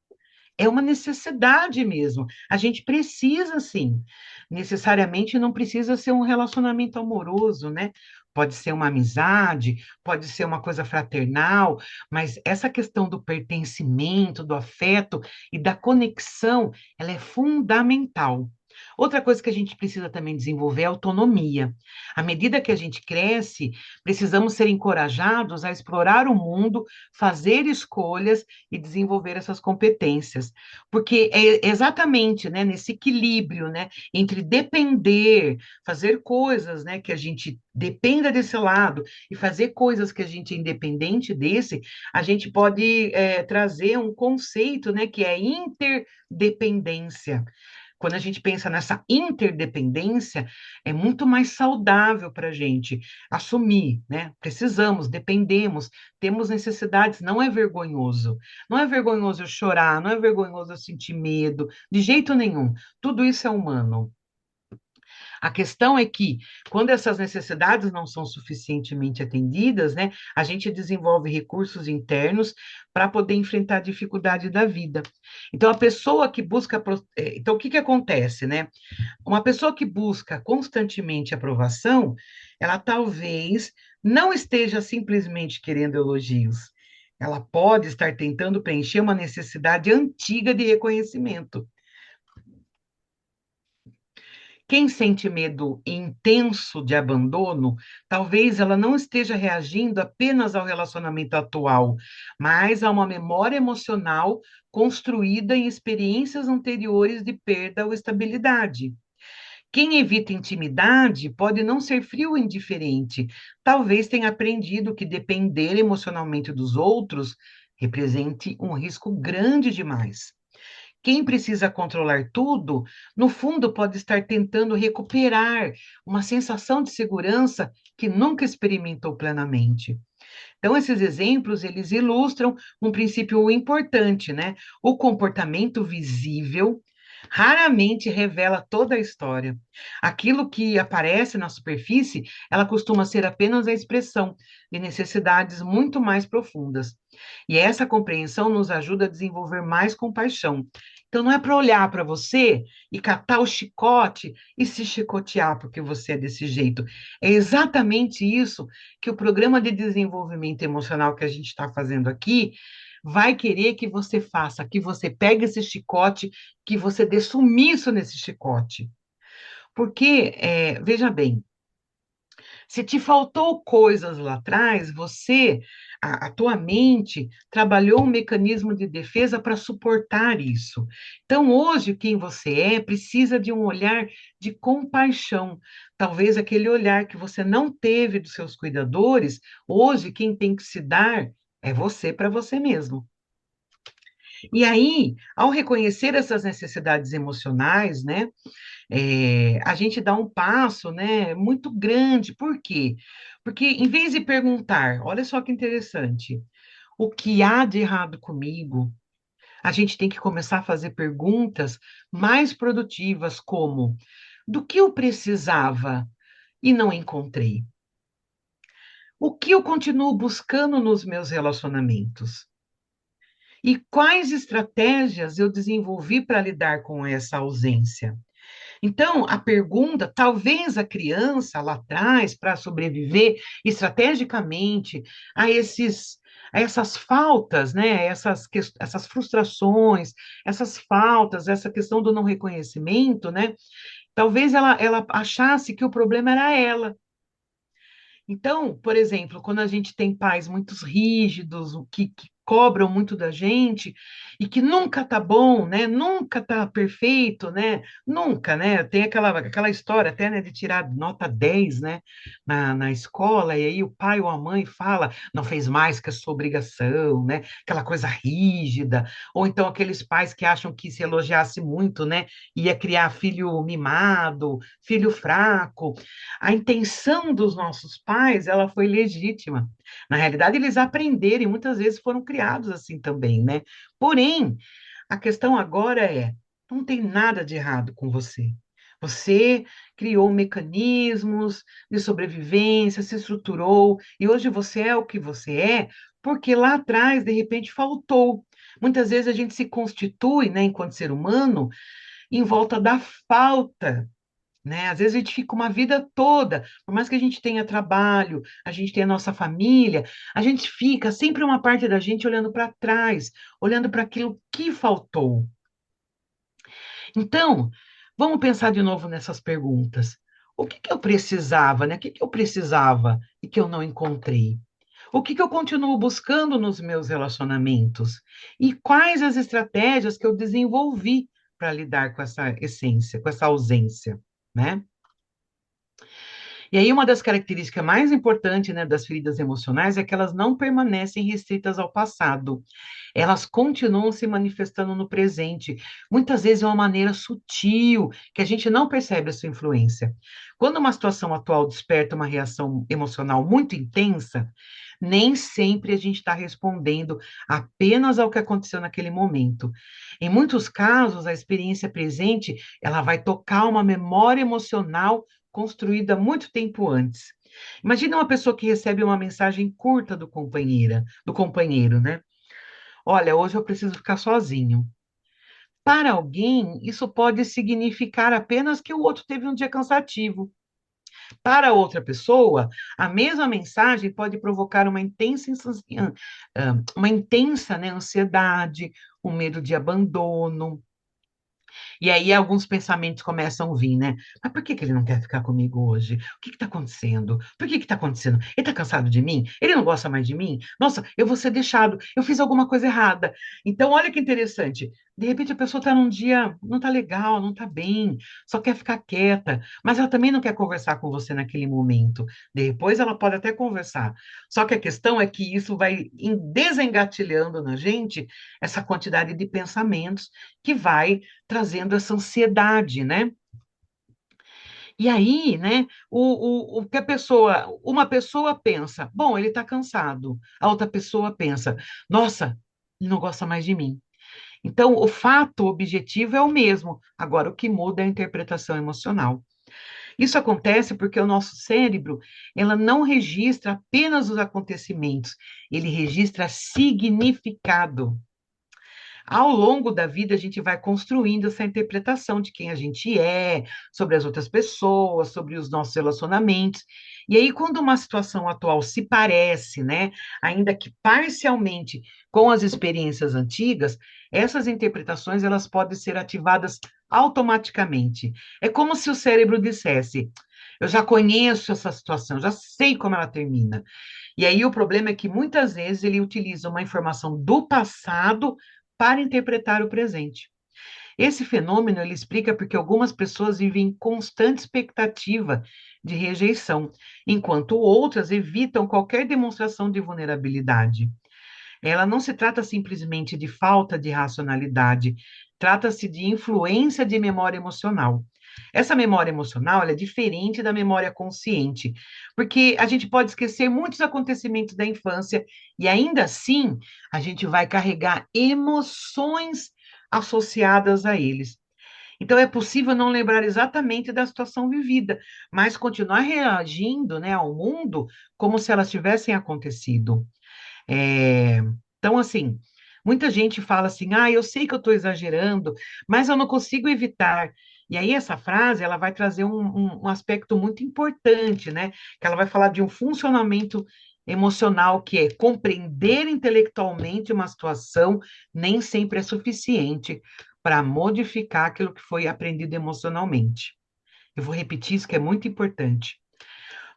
Speaker 1: É uma necessidade mesmo. A gente precisa, sim. Necessariamente não precisa ser um relacionamento amoroso, né? Pode ser uma amizade, pode ser uma coisa fraternal, mas essa questão do pertencimento, do afeto e da conexão, ela é fundamental. Outra coisa que a gente precisa também desenvolver é a autonomia. À medida que a gente cresce, precisamos ser encorajados a explorar o mundo, fazer escolhas e desenvolver essas competências, porque é exatamente, né, nesse equilíbrio, né, entre depender, fazer coisas, né, que a gente dependa desse lado e fazer coisas que a gente é independente desse, a gente pode trazer um conceito, né, que é interdependência. Quando a gente pensa nessa interdependência, é muito mais saudável para a gente assumir, né? Precisamos, dependemos, temos necessidades, não é vergonhoso. Não é vergonhoso eu chorar, não é vergonhoso eu sentir medo, de jeito nenhum. Tudo isso é humano. A questão é que, quando essas necessidades não são suficientemente atendidas, né, a gente desenvolve recursos internos para poder enfrentar a dificuldade da vida. Então, a pessoa que busca. Então, o que que acontece, né? Uma pessoa que busca constantemente aprovação, ela talvez não esteja simplesmente querendo elogios. Ela pode estar tentando preencher uma necessidade antiga de reconhecimento. Quem sente medo intenso de abandono, talvez ela não esteja reagindo apenas ao relacionamento atual, mas a uma memória emocional construída em experiências anteriores de perda ou estabilidade. Quem evita intimidade pode não ser frio ou indiferente, talvez tenha aprendido que depender emocionalmente dos outros represente um risco grande demais. Quem precisa controlar tudo, no fundo, pode estar tentando recuperar uma sensação de segurança que nunca experimentou plenamente. Então, esses exemplos, eles ilustram um princípio importante, né? O comportamento visível raramente revela toda a história. Aquilo que aparece na superfície, ela costuma ser apenas a expressão de necessidades muito mais profundas. E essa compreensão nos ajuda a desenvolver mais compaixão. Então, não é para olhar para você e catar o chicote e se chicotear porque você é desse jeito. É exatamente isso que o programa de desenvolvimento emocional que a gente está fazendo aqui vai querer que você faça, que você pegue esse chicote, que você dê sumiço nesse chicote. Porque, veja bem, se te faltou coisas lá atrás, a tua mente trabalhou um mecanismo de defesa para suportar isso. Então, hoje, quem você é precisa de um olhar de compaixão. Talvez aquele olhar que você não teve dos seus cuidadores, hoje quem tem que se dar é você para você mesmo. E aí, ao reconhecer essas necessidades emocionais, né, a gente dá um passo, né, muito grande. Por quê? Porque em vez de perguntar, olha só que interessante, o que há de errado comigo? A gente tem que começar a fazer perguntas mais produtivas, como do que eu precisava e não encontrei? O que eu continuo buscando nos meus relacionamentos? E quais estratégias eu desenvolvi para lidar com essa ausência? Então, a pergunta, talvez a criança lá atrás, para sobreviver estrategicamente a a essas faltas, né, essas frustrações, essas faltas, essa questão do não reconhecimento, né, talvez ela achasse que o problema era ela. Então, por exemplo, quando a gente tem pais muito rígidos, que cobram muito da gente e que nunca tá bom, né? Nunca tá perfeito, né? Nunca, né? Tem aquela história até, né, de tirar nota 10, né, na escola, e aí o pai ou a mãe fala, não fez mais que a sua obrigação, né? Aquela coisa rígida, ou então aqueles pais que acham que se elogiasse muito, né, ia criar filho mimado, filho fraco. A intenção dos nossos pais, ela foi legítima. Na realidade, eles aprenderam e muitas vezes foram criados assim também, né? Porém, a questão agora é, não tem nada de errado com você. Você criou mecanismos de sobrevivência, se estruturou, e hoje você é o que você é, porque lá atrás, de repente, faltou. Muitas vezes a gente se constitui, né, enquanto ser humano, em volta da falta, né? Às vezes a gente fica uma vida toda, por mais que a gente tenha trabalho, a gente tenha a nossa família, a gente fica sempre uma parte da gente olhando para trás, olhando para aquilo que faltou. Então, vamos pensar de novo nessas perguntas. O que que eu precisava, né? O que que eu precisava e que eu não encontrei? O que que eu continuo buscando nos meus relacionamentos? E quais as estratégias que eu desenvolvi para lidar com essa essência, com essa ausência, né? E aí, uma das características mais importantes, né, das feridas emocionais é que elas não permanecem restritas ao passado. Elas continuam se manifestando no presente, muitas vezes de uma maneira sutil, que a gente não percebe a sua influência. Quando uma situação atual desperta uma reação emocional muito intensa, nem sempre a gente está respondendo apenas ao que aconteceu naquele momento. Em muitos casos, a experiência presente, ela vai tocar uma memória emocional construída muito tempo antes. Imagina uma pessoa que recebe uma mensagem curta do companheiro, né? Olha, hoje eu preciso ficar sozinho. Para alguém, isso pode significar apenas que o outro teve um dia cansativo. Para outra pessoa, a mesma mensagem pode provocar uma intensa, né, ansiedade, um medo de abandono. E aí alguns pensamentos começam a vir, né? Mas por que que ele não quer ficar comigo hoje? O que está acontecendo? Por que está acontecendo? Ele está cansado de mim? Ele não gosta mais de mim? Nossa, eu vou ser deixado, eu fiz alguma coisa errada. Então, olha que interessante. De repente a pessoa está num dia, não está legal, não está bem, só quer ficar quieta, mas ela também não quer conversar com você naquele momento. Depois ela pode até conversar. Só que a questão é que isso vai desengatilhando na gente essa quantidade de pensamentos que vai trazendo essa ansiedade, né? E aí, né, o que uma pessoa pensa, bom, ele está cansado. A outra pessoa pensa, nossa, ele não gosta mais de mim. Então, o fato objetivo é o mesmo, agora o que muda é a interpretação emocional. Isso acontece porque o nosso cérebro, ela não registra apenas os acontecimentos, ele registra significado. Ao longo da vida, a gente vai construindo essa interpretação de quem a gente é, sobre as outras pessoas, sobre os nossos relacionamentos. E aí, quando uma situação atual se parece, né, ainda que parcialmente com as experiências antigas, essas interpretações elas podem ser ativadas automaticamente. É como se o cérebro dissesse: eu já conheço essa situação, já sei como ela termina. E aí o problema é que muitas vezes ele utiliza uma informação do passado para interpretar o presente. Esse fenômeno ele explica porque algumas pessoas vivem em constante expectativa de rejeição, enquanto outras evitam qualquer demonstração de vulnerabilidade. Ela não se trata simplesmente de falta de racionalidade, trata-se de influência de memória emocional. Essa memória emocional ela é diferente da memória consciente, porque a gente pode esquecer muitos acontecimentos da infância e ainda assim a gente vai carregar emoções associadas a eles. Então é possível não lembrar exatamente da situação vivida, mas continuar reagindo, né, ao mundo como se elas tivessem acontecido. É, então, assim, muita gente fala assim, eu sei que eu estou exagerando, mas eu não consigo evitar. E aí, essa frase, ela vai trazer um aspecto muito importante, né? Que ela vai falar de um funcionamento emocional, que é compreender intelectualmente uma situação nem sempre é suficiente para modificar aquilo que foi aprendido emocionalmente. Eu vou repetir isso que é muito importante.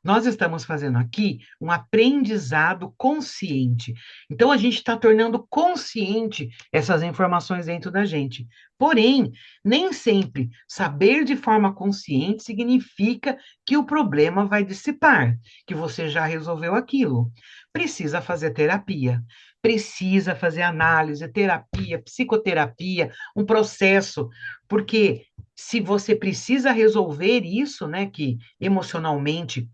Speaker 1: Nós estamos fazendo aqui um aprendizado consciente. Então, a gente está tornando consciente essas informações dentro da gente. Porém, nem sempre saber de forma consciente significa que o problema vai dissipar, que você já resolveu aquilo. Precisa fazer terapia, precisa fazer análise, terapia, psicoterapia, um processo, porque se você precisa resolver isso, né, que emocionalmente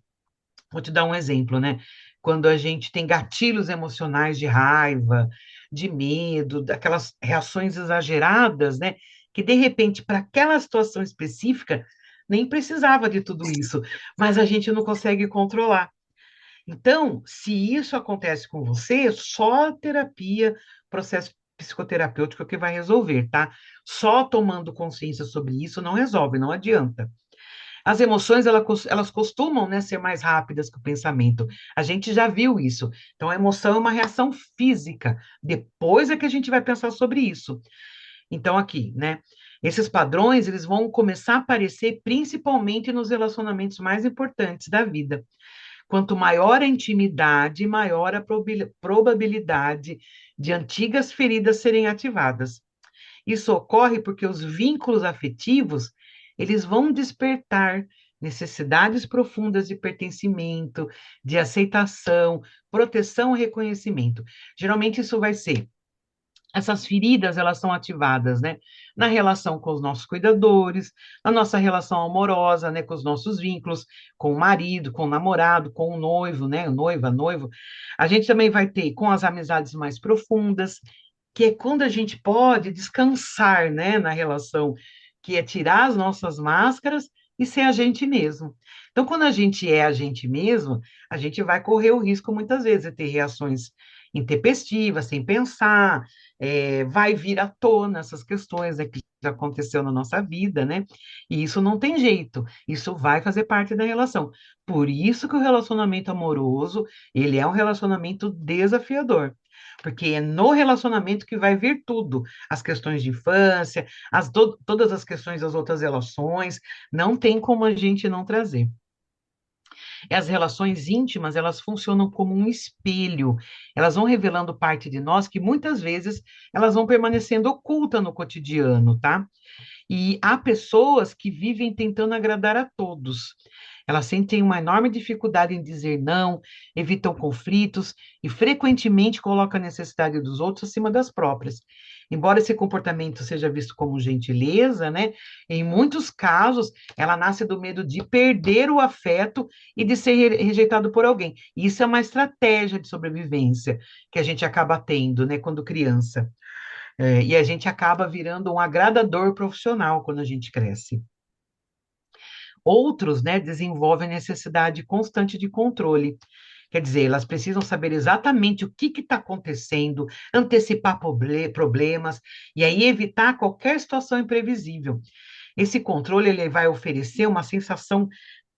Speaker 1: vou te dar um exemplo, né? Quando a gente tem gatilhos emocionais de raiva, de medo, daquelas reações exageradas, né? Que de repente, para aquela situação específica, nem precisava de tudo isso, mas a gente não consegue controlar. Então, se isso acontece com você, só a terapia, processo psicoterapêutico que vai resolver, tá? Só tomando consciência sobre isso não resolve, não adianta. As emoções, elas costumam, né, ser mais rápidas que o pensamento. A gente já viu isso. Então, a emoção é uma reação física. Depois é que a gente vai pensar sobre isso. Então, aqui, né, esses padrões, eles vão começar a aparecer principalmente nos relacionamentos mais importantes da vida. Quanto maior a intimidade, maior a probabilidade de antigas feridas serem ativadas. Isso ocorre porque os vínculos afetivos, eles vão despertar necessidades profundas de pertencimento, de aceitação, proteção e reconhecimento. Geralmente isso vai ser essas feridas, elas são ativadas, né? Na relação com os nossos cuidadores, na nossa relação amorosa, né? Com os nossos vínculos, com o marido, com o namorado, com o noivo, né? Noiva, noivo. A gente também vai ter com as amizades mais profundas, que é quando a gente pode descansar, né? Na relação, que é tirar as nossas máscaras e ser a gente mesmo. Então, quando a gente é a gente mesmo, a gente vai correr o risco, muitas vezes, de ter reações intempestivas, sem pensar, vai vir à tona essas questões, né, que já aconteceu na nossa vida, né? E isso não tem jeito, isso vai fazer parte da relação. Por isso que o relacionamento amoroso, ele é um relacionamento desafiador. Porque é no relacionamento que vai vir tudo, as questões de infância, todas as questões das outras relações, não tem como a gente não trazer. As relações íntimas, elas funcionam como um espelho. Elas vão revelando parte de nós que muitas vezes elas vão permanecendo oculta no cotidiano, tá? E há pessoas que vivem tentando agradar a todos. Elas sentem uma enorme dificuldade em dizer não, evitam conflitos e frequentemente colocam a necessidade dos outros acima das próprias. Embora esse comportamento seja visto como gentileza, né, em muitos casos ela nasce do medo de perder o afeto e de ser rejeitado por alguém. E isso é uma estratégia de sobrevivência que a gente acaba tendo, né, quando criança. E a gente acaba virando um agradador profissional quando a gente cresce. Outros, né, desenvolvem necessidade constante de controle, Quer dizer, elas precisam saber exatamente o que está acontecendo, antecipar problemas e aí evitar qualquer situação imprevisível. Esse controle ele vai oferecer uma sensação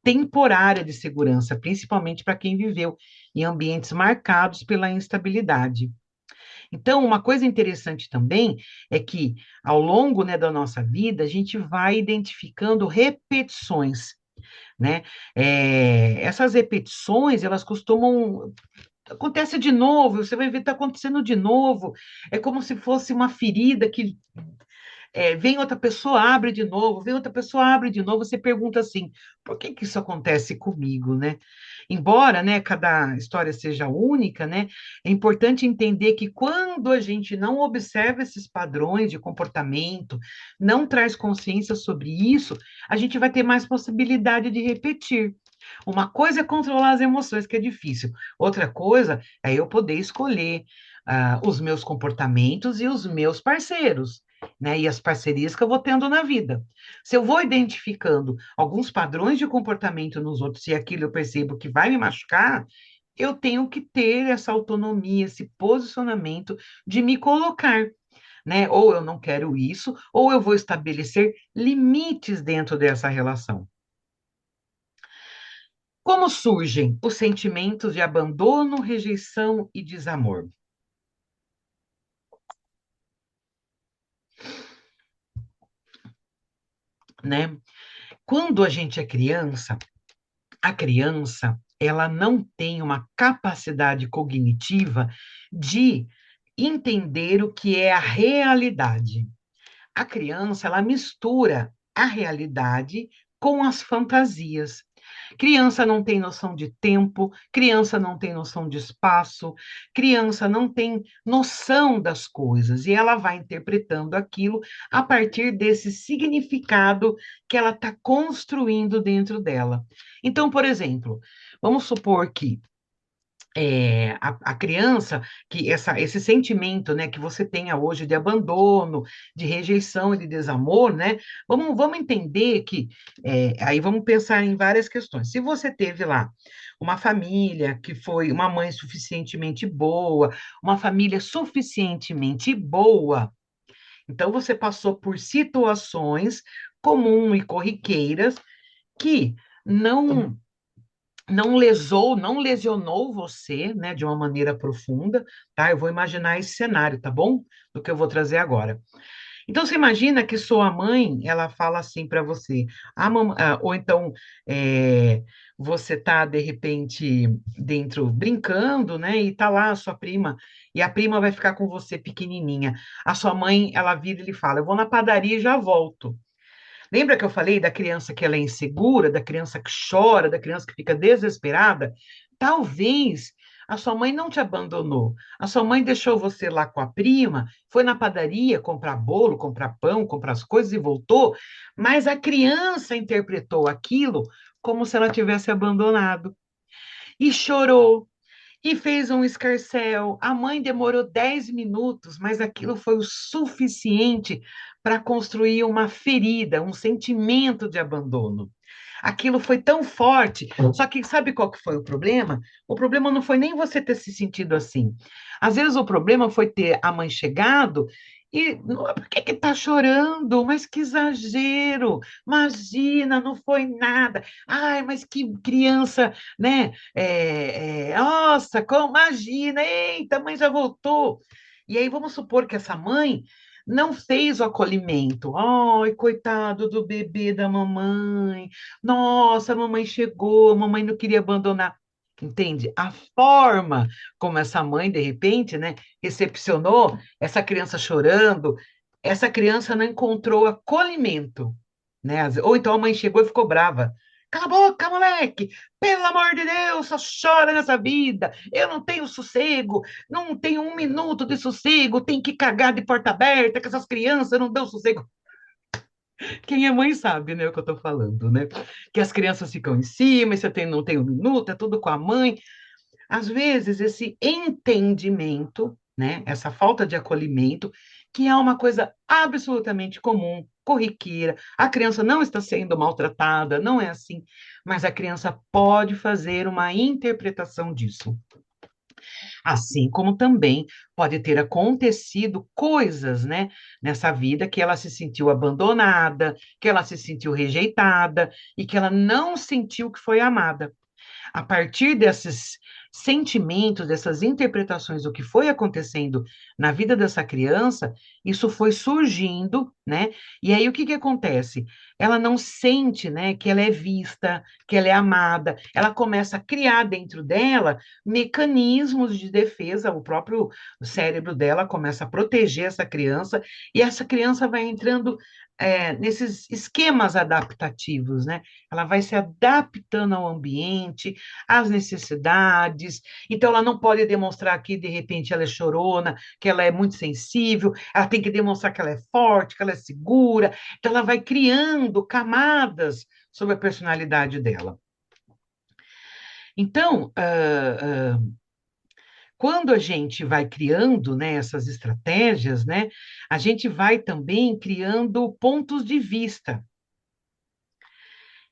Speaker 1: temporária de segurança, principalmente para quem viveu em ambientes marcados pela instabilidade. Então, uma coisa interessante também é que, ao longo, né, da nossa vida, a gente vai identificando repetições, né? Essas repetições, elas costumam acontece de novo, você vai ver está acontecendo de novo. É como se fosse uma ferida que vem outra pessoa, abre de novo, vem outra pessoa, abre de novo. Você pergunta assim, por que que isso acontece comigo, né? Embora, né, cada história seja única, né, é importante entender que quando a gente não observa esses padrões de comportamento, não traz consciência sobre isso, a gente vai ter mais possibilidade de repetir. Uma coisa é controlar as emoções, que é difícil. Outra coisa é eu poder escolher os meus comportamentos e os meus parceiros, né? E as parcerias que eu vou tendo na vida. Se eu vou identificando alguns padrões de comportamento nos outros e aquilo eu percebo que vai me machucar, eu tenho que ter essa autonomia, esse posicionamento de me colocar, né? Ou eu não quero isso, ou eu vou estabelecer limites dentro dessa relação. Como surgem os sentimentos de abandono, rejeição e desamor? Né? Quando a gente é criança, a criança, ela não tem uma capacidade cognitiva de entender o que é a realidade. A criança, ela mistura a realidade com as fantasias. Criança não tem noção de tempo, criança não tem noção de espaço, criança não tem noção das coisas e ela vai interpretando aquilo a partir desse significado que ela está construindo dentro dela. Então, por exemplo, vamos supor que a criança, que esse sentimento, né, que você tenha hoje de abandono, de rejeição e de desamor, né, vamos entender que, aí vamos pensar em várias questões. Se você teve lá uma família que foi uma mãe suficientemente boa, uma família suficientemente boa, então você passou por situações comuns e corriqueiras que não lesionou você, né, de uma maneira profunda, tá? Eu vou imaginar esse cenário, tá bom? Do que eu vou trazer agora. Então, você imagina que sua mãe, ela fala assim para você, ou então você tá, de repente, dentro brincando, né, e tá lá a sua prima, e a prima vai ficar com você pequenininha. A sua mãe, ela vira e lhe fala, eu vou na padaria e já volto. Lembra que eu falei da criança que ela é insegura, da criança que chora, da criança que fica desesperada? Talvez a sua mãe não te abandonou. A sua mãe deixou você lá com a prima, foi na padaria comprar bolo, comprar pão, comprar as coisas e voltou, mas a criança interpretou aquilo como se ela tivesse abandonado e chorou e fez um escarcéu. A mãe demorou 10 minutos, mas aquilo foi o suficiente para construir uma ferida, um sentimento de abandono. Aquilo foi tão forte. Só que sabe qual que foi o problema? O problema não foi nem você ter se sentido assim. Às vezes o problema foi ter a mãe chegado e por que que tá chorando? Mas que exagero! Imagina, não foi nada. Ai, mas que criança, né? Nossa, como, imagina, eita, a mãe já voltou. E aí vamos supor que essa mãe não fez o acolhimento. Ai, coitado do bebê da mamãe. Nossa, a mamãe chegou, a mamãe não queria abandonar. Entende? A forma como essa mãe, de repente, né, recepcionou essa criança chorando, essa criança não encontrou acolhimento, né? Ou então a mãe chegou e ficou brava. Cala a boca, moleque! Pelo amor de Deus, só chora nessa vida. Eu não tenho sossego, não tenho um minuto de sossego, tem que cagar de porta aberta, que essas crianças não dão sossego. Quem é mãe sabe, né, o que eu tô falando, né? Que as crianças ficam em cima, e você não tem um minuto, é tudo com a mãe. Às vezes, esse entendimento, né, essa falta de acolhimento, que é uma coisa absolutamente comum, corriqueira. A criança não está sendo maltratada, não é assim, mas a criança pode fazer uma interpretação disso. Assim como também pode ter acontecido coisas, né, nessa vida que ela se sentiu abandonada, que ela se sentiu rejeitada e que ela não sentiu que foi amada. A partir desses sentimentos, dessas interpretações do que foi acontecendo na vida dessa criança, isso foi surgindo, né? E aí o que que acontece? Ela não sente, né, que ela é vista, que ela é amada. Ela começa a criar dentro dela mecanismos de defesa, o próprio cérebro dela começa a proteger essa criança, e essa criança vai entrando nesses esquemas adaptativos, né? Ela vai se adaptando ao ambiente, às necessidades. Então, ela não pode demonstrar que, de repente, ela é chorona, que ela é muito sensível, ela tem que demonstrar que ela é forte, que ela é segura. Então, ela vai criando camadas sobre a personalidade dela. Então, quando a gente vai criando, né, essas estratégias, né, a gente vai também criando pontos de vista.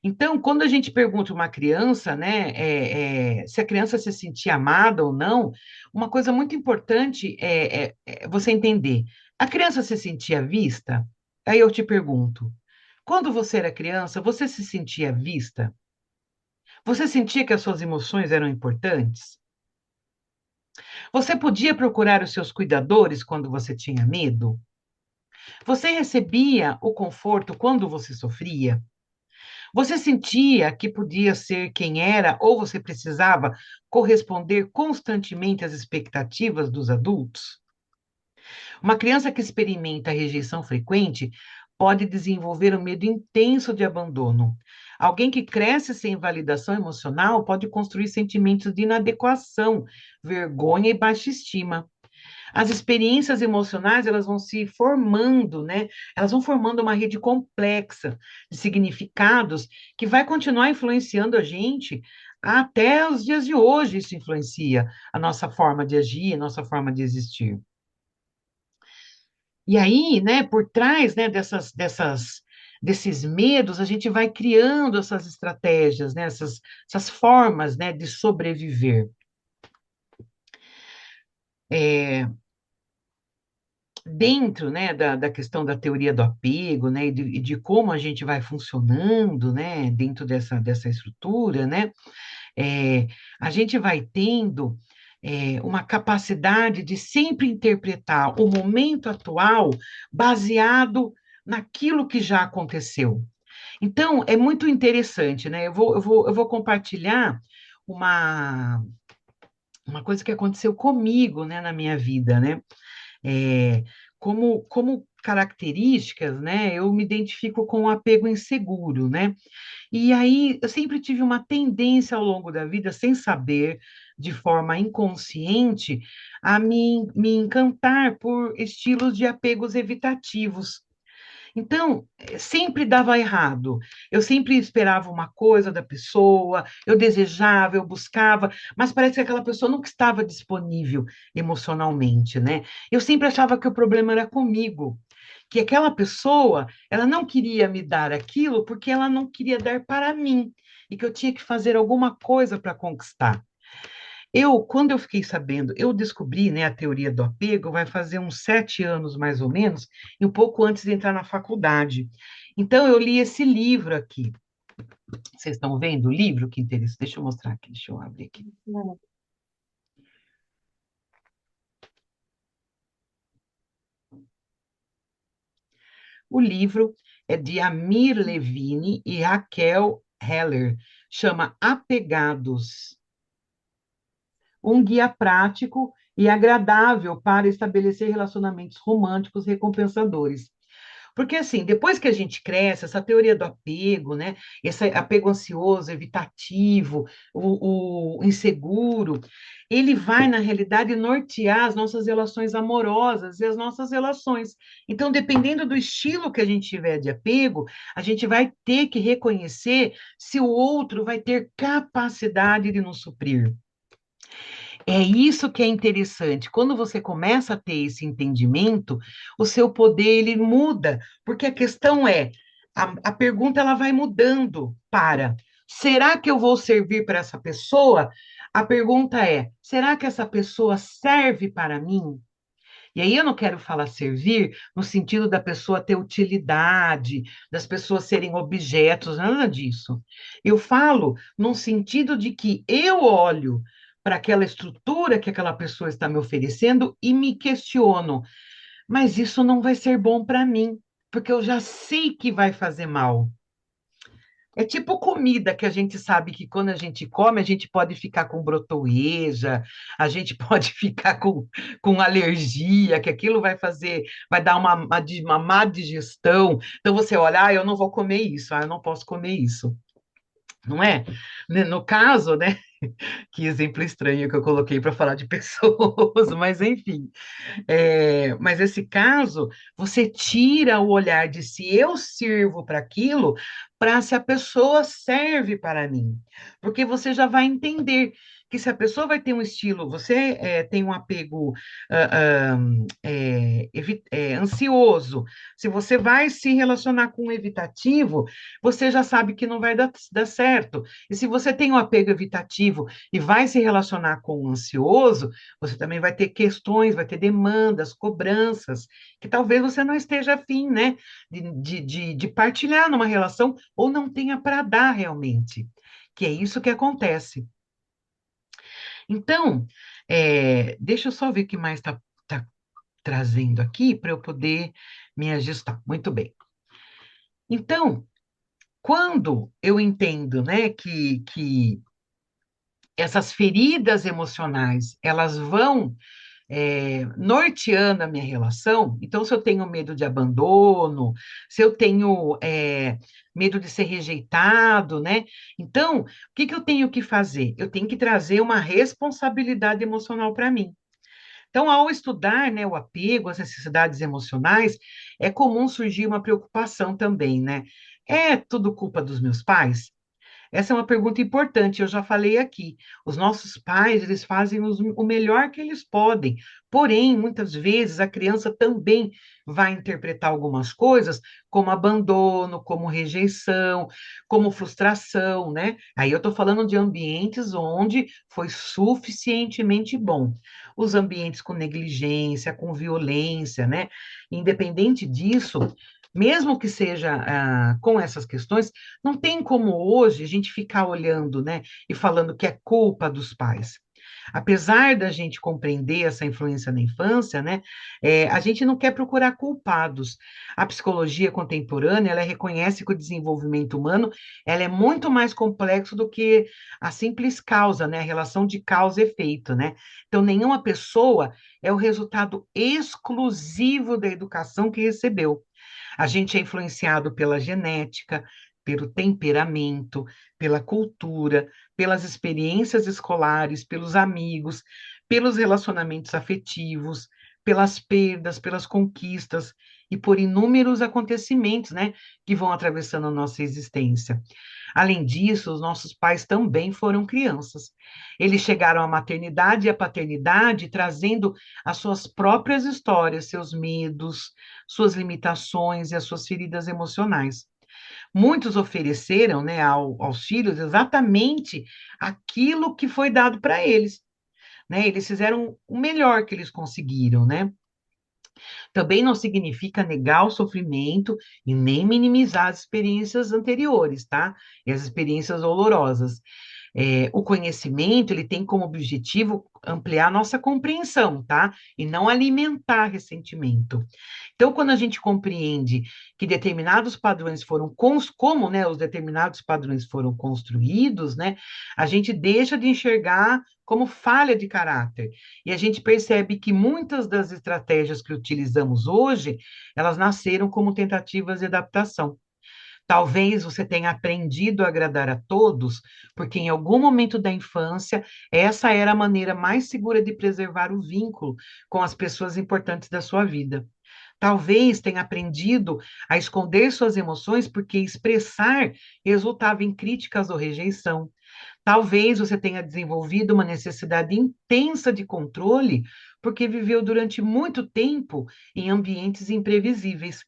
Speaker 1: Então, quando a gente pergunta uma criança, né, se a criança se sentia amada ou não, uma coisa muito importante é você entender: a criança se sentia vista? Aí eu te pergunto: quando você era criança, você se sentia vista? Você sentia que as suas emoções eram importantes? Você podia procurar os seus cuidadores quando você tinha medo? Você recebia o conforto quando você sofria? Você sentia que podia ser quem era ou você precisava corresponder constantemente às expectativas dos adultos? Uma criança que experimenta rejeição frequente pode desenvolver um medo intenso de abandono. Alguém que cresce sem validação emocional pode construir sentimentos de inadequação, vergonha e baixa estima. As experiências emocionais, elas vão se formando, né? Elas vão formando uma rede complexa de significados que vai continuar influenciando a gente até os dias de hoje. Isso influencia a nossa forma de agir, a nossa forma de existir. E aí, né, por trás, né, desses medos, a gente vai criando essas estratégias, né, essas formas, né, de sobreviver. É, dentro, né, da questão da teoria do apego, né, e de como a gente vai funcionando, né, dentro dessa estrutura, né, é, a gente vai tendo uma capacidade de sempre interpretar o momento atual baseado naquilo que já aconteceu. Então, é muito interessante, né? Eu vou compartilhar uma, uma coisa que aconteceu comigo, né, na minha vida, né? É, como características, né, eu me identifico com o apego inseguro, né? E aí eu sempre tive uma tendência ao longo da vida, sem saber, de forma inconsciente, a me encantar por estilos de apegos evitativos. Então, sempre dava errado. Eu sempre esperava uma coisa da pessoa, eu desejava, eu buscava, mas parece que aquela pessoa nunca estava disponível emocionalmente, né? Eu sempre achava que o problema era comigo, que aquela pessoa, ela não queria me dar aquilo porque ela não queria dar para mim, e que eu tinha que fazer alguma coisa para conquistar. Quando eu fiquei sabendo, eu descobri, né, a teoria do apego, vai fazer uns 7 anos mais ou menos, e um pouco antes de entrar na faculdade. Então, eu li esse livro aqui. Vocês estão vendo o livro? Que interessante. Deixa eu mostrar aqui, deixa eu abrir aqui. O livro é de Amir Levine e Raquel Heller, chama Apegados, um guia prático e agradável para estabelecer relacionamentos românticos recompensadores. Porque, assim, depois que a gente cresce, essa teoria do apego, né? Esse apego ansioso, evitativo, o inseguro, ele vai, na realidade, nortear as nossas relações amorosas e as nossas relações. Então, dependendo do estilo que a gente tiver de apego, a gente vai ter que reconhecer se o outro vai ter capacidade de nos suprir. É isso que é interessante. Quando você começa a ter esse entendimento, o seu poder ele muda, porque a questão é, a pergunta ela vai mudando para, será que eu vou servir para essa pessoa? A pergunta é, será que essa pessoa serve para mim? E aí eu não quero falar servir no sentido da pessoa ter utilidade, das pessoas serem objetos, nada disso. Eu falo no sentido de que eu olho para aquela estrutura que aquela pessoa está me oferecendo e me questiono, mas isso não vai ser bom para mim, porque eu já sei que vai fazer mal. É tipo comida que a gente sabe que quando a gente come, a gente pode ficar com brotoeja, a gente pode ficar com alergia, que aquilo vai fazer, vai dar uma má digestão. Então você olha, eu não vou comer isso, eu não posso comer isso. Não é? No caso, né? Que exemplo estranho que eu coloquei para falar de pessoas, mas enfim. Mas esse caso, você tira o olhar de se eu sirvo para aquilo, para se a pessoa serve para mim. Porque você já vai entender que se a pessoa vai ter um estilo, você tem um apego ansioso, se você vai se relacionar com um evitativo, você já sabe que não vai dar certo. E se você tem um apego evitativo e vai se relacionar com um ansioso, você também vai ter questões, vai ter demandas, cobranças, que talvez você não esteja afim, né, de partilhar numa relação ou não tenha para dar realmente, que é isso que acontece. Então, deixa eu só ver o que mais está trazendo aqui para eu poder me ajustar. Muito bem. Então, quando eu entendo, né, que essas feridas emocionais, elas vão norteando a minha relação. Então, se eu tenho medo de abandono, se eu tenho medo de ser rejeitado, né? Então, o que que eu tenho que fazer? Eu tenho que trazer uma responsabilidade emocional para mim. Então, ao estudar, né, o apego, as necessidades emocionais, é comum surgir uma preocupação também, né? É tudo culpa dos meus pais? Essa é uma pergunta importante, eu já falei aqui. Os nossos pais, eles fazem o melhor que eles podem. Porém, muitas vezes a criança também vai interpretar algumas coisas como abandono, como rejeição, como frustração, né? Aí eu estou falando de ambientes onde foi suficientemente bom. Os ambientes com negligência, com violência, né? Independente disso, mesmo que seja com essas questões, não tem como hoje a gente ficar olhando, né, e falando que é culpa dos pais. Apesar da gente compreender essa influência na infância, né, a gente não quer procurar culpados. A psicologia contemporânea, ela reconhece que o desenvolvimento humano, ela é muito mais complexo do que a simples causa, né, a relação de causa e efeito, né? Então, nenhuma pessoa é o resultado exclusivo da educação que recebeu. A gente é influenciado pela genética, pelo temperamento, pela cultura, pelas experiências escolares, pelos amigos, pelos relacionamentos afetivos, pelas perdas, pelas conquistas e por inúmeros acontecimentos, né, que vão atravessando a nossa existência. Além disso, os nossos pais também foram crianças. Eles chegaram à maternidade e à paternidade trazendo as suas próprias histórias, seus medos, suas limitações e as suas feridas emocionais. Muitos ofereceram, né, aos filhos exatamente aquilo que foi dado para eles, né? Eles fizeram o melhor que eles conseguiram, né? Também não significa negar o sofrimento e nem minimizar as experiências anteriores, tá? E as experiências dolorosas. O conhecimento, ele tem como objetivo ampliar nossa compreensão, tá? E não alimentar ressentimento. Então, quando a gente compreende que determinados padrões foram, como, né, os determinados padrões foram construídos, né, a gente deixa de enxergar como falha de caráter. E a gente percebe que muitas das estratégias que utilizamos hoje, elas nasceram como tentativas de adaptação. Talvez você tenha aprendido a agradar a todos, porque em algum momento da infância, essa era a maneira mais segura de preservar o vínculo com as pessoas importantes da sua vida. Talvez tenha aprendido a esconder suas emoções porque expressar resultava em críticas ou rejeição. Talvez você tenha desenvolvido uma necessidade intensa de controle porque viveu durante muito tempo em ambientes imprevisíveis.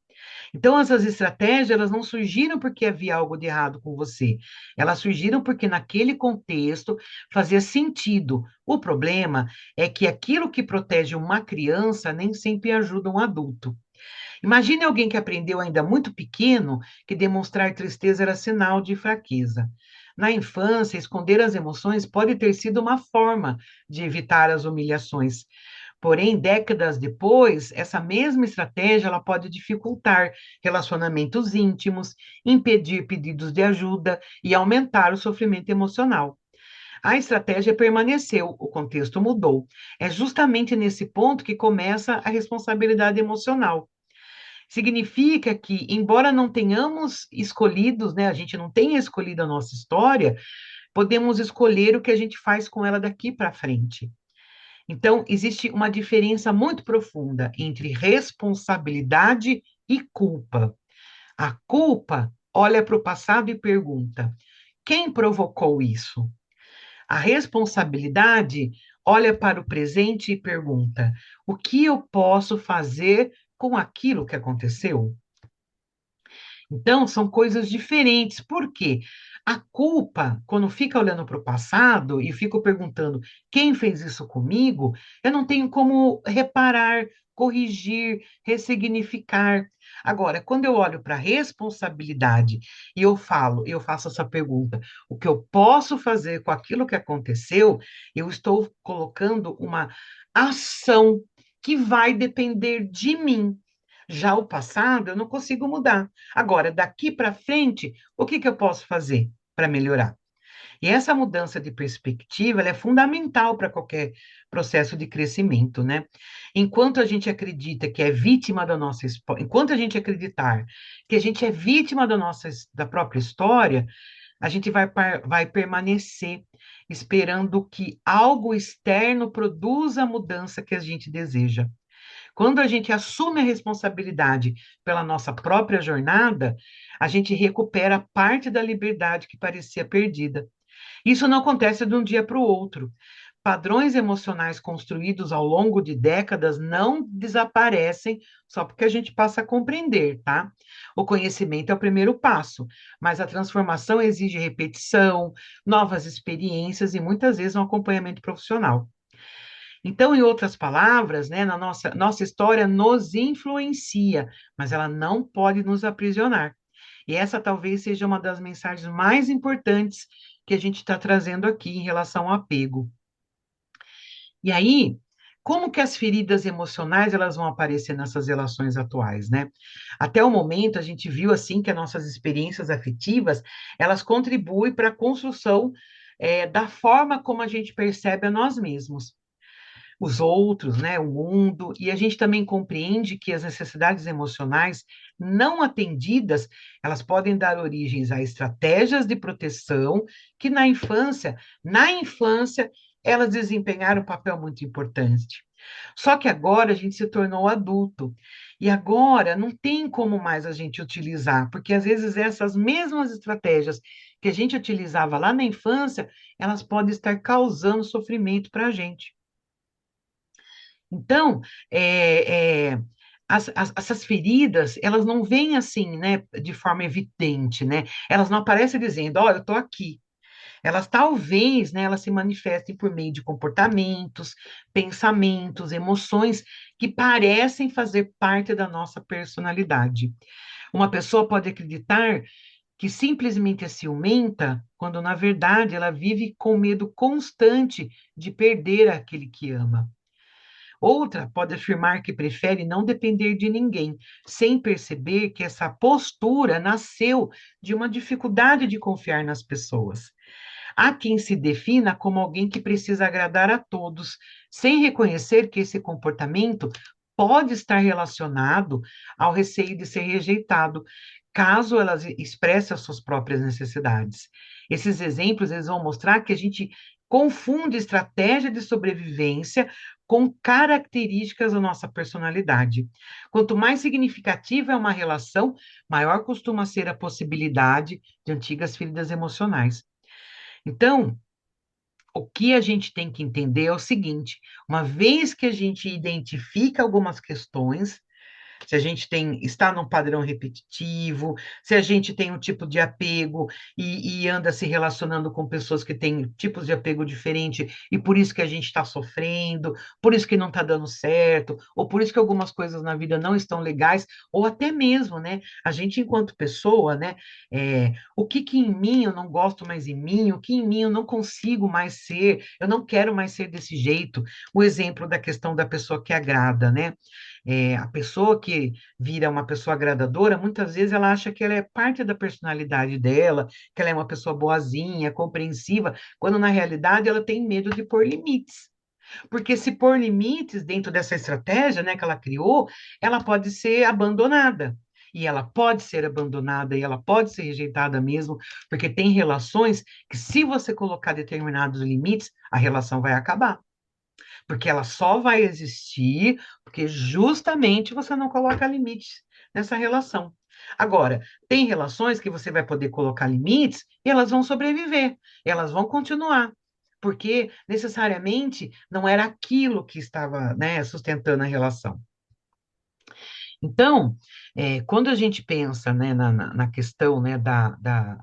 Speaker 1: Então, essas estratégias, elas não surgiram porque havia algo de errado com você. Elas surgiram porque naquele contexto fazia sentido. O problema é que aquilo que protege uma criança nem sempre ajuda um adulto. Imagine alguém que aprendeu ainda muito pequeno que demonstrar tristeza era sinal de fraqueza. Na infância, esconder as emoções pode ter sido uma forma de evitar as humilhações. Porém, décadas depois, essa mesma estratégia ela pode dificultar relacionamentos íntimos, impedir pedidos de ajuda e aumentar o sofrimento emocional. A estratégia permaneceu, o contexto mudou. É justamente nesse ponto que começa a responsabilidade emocional. Significa que, embora não tenhamos escolhidos, né, a gente não tenha escolhido a nossa história, podemos escolher o que a gente faz com ela daqui para frente. Então, existe uma diferença muito profunda entre responsabilidade e culpa. A culpa olha para o passado e pergunta: quem provocou isso? A responsabilidade olha para o presente e pergunta: o que eu posso fazer com aquilo que aconteceu? Então, são coisas diferentes. Por quê? A culpa, quando fica olhando para o passado e fico perguntando quem fez isso comigo, eu não tenho como reparar, corrigir, ressignificar. Agora, quando eu olho para a responsabilidade e eu faço essa pergunta, o que eu posso fazer com aquilo que aconteceu, eu estou colocando uma ação que vai depender de mim. Já o passado eu não consigo mudar. Agora, daqui para frente, o que eu posso fazer para melhorar? E essa mudança de perspectiva, ela é fundamental para qualquer processo de crescimento, né? Enquanto a gente acredita que é vítima da nossa história, enquanto a gente acreditar que a gente é vítima da própria história, a gente vai permanecer esperando que algo externo produza a mudança que a gente deseja. Quando a gente assume a responsabilidade pela nossa própria jornada, a gente recupera parte da liberdade que parecia perdida. Isso não acontece de um dia para o outro. Padrões emocionais construídos ao longo de décadas não desaparecem só porque a gente passa a compreender, tá? O conhecimento é o primeiro passo, mas a transformação exige repetição, novas experiências e muitas vezes um acompanhamento profissional. Então, em outras palavras, né, na nossa história nos influencia, mas ela não pode nos aprisionar. E essa talvez seja uma das mensagens mais importantes que a gente está trazendo aqui em relação ao apego. E aí, como que as feridas emocionais elas vão aparecer nessas relações atuais, né? Até o momento a gente viu assim que as nossas experiências afetivas elas contribuem para a construção da forma como a gente percebe a nós mesmos os outros, né, o mundo, e a gente também compreende que as necessidades emocionais não atendidas, elas podem dar origens a estratégias de proteção que na infância, elas desempenharam um papel muito importante. Só que agora a gente se tornou adulto. E agora não tem como mais a gente utilizar, porque às vezes essas mesmas estratégias que a gente utilizava lá na infância, elas podem estar causando sofrimento para a gente. Então, é, é, essas feridas, elas não vêm assim, né, de forma evidente, né? Elas não aparecem dizendo, ó, eu tô aqui. Elas talvez, né, elas se manifestem por meio de comportamentos, pensamentos, emoções que parecem fazer parte da nossa personalidade. Uma pessoa pode acreditar que simplesmente é ciumenta, quando na verdade ela vive com medo constante de perder aquele que ama. Outra pode afirmar que prefere não depender de ninguém, sem perceber que essa postura nasceu de uma dificuldade de confiar nas pessoas. Há quem se defina como alguém que precisa agradar a todos, sem reconhecer que esse comportamento pode estar relacionado ao receio de ser rejeitado, caso elas expressem as suas próprias necessidades. Esses exemplos eles vão mostrar que a gente confunde estratégia de sobrevivência com características da nossa personalidade. Quanto mais significativa é uma relação, maior costuma ser a possibilidade de antigas feridas emocionais. Então, o que a gente tem que entender é o seguinte: uma vez que a gente identifica algumas questões, se a gente está num padrão repetitivo, se a gente tem um tipo de apego e anda se relacionando com pessoas que têm tipos de apego diferente, e por isso que a gente está sofrendo, por isso que não está dando certo, ou por isso que algumas coisas na vida não estão legais, ou até mesmo, né, a gente enquanto pessoa, né, o que que em mim eu não gosto mais em mim, o que em mim eu não consigo mais ser, eu não quero mais ser desse jeito. O exemplo da questão da pessoa que agrada, né? A pessoa que vira uma pessoa agradadora, muitas vezes ela acha que ela é parte da personalidade dela, que ela é uma pessoa boazinha, compreensiva, quando na realidade ela tem medo de pôr limites. Porque se pôr limites dentro dessa estratégia, né, que ela criou, ela pode ser abandonada. E ela pode ser abandonada e ela pode ser rejeitada mesmo, porque tem relações que, se você colocar determinados limites, a relação vai acabar, porque ela só vai existir porque justamente você não coloca limites nessa relação. Agora, tem relações que você vai poder colocar limites e elas vão sobreviver, elas vão continuar, porque necessariamente não era aquilo que estava, né, sustentando a relação. Então, quando a gente pensa, né, na questão, né,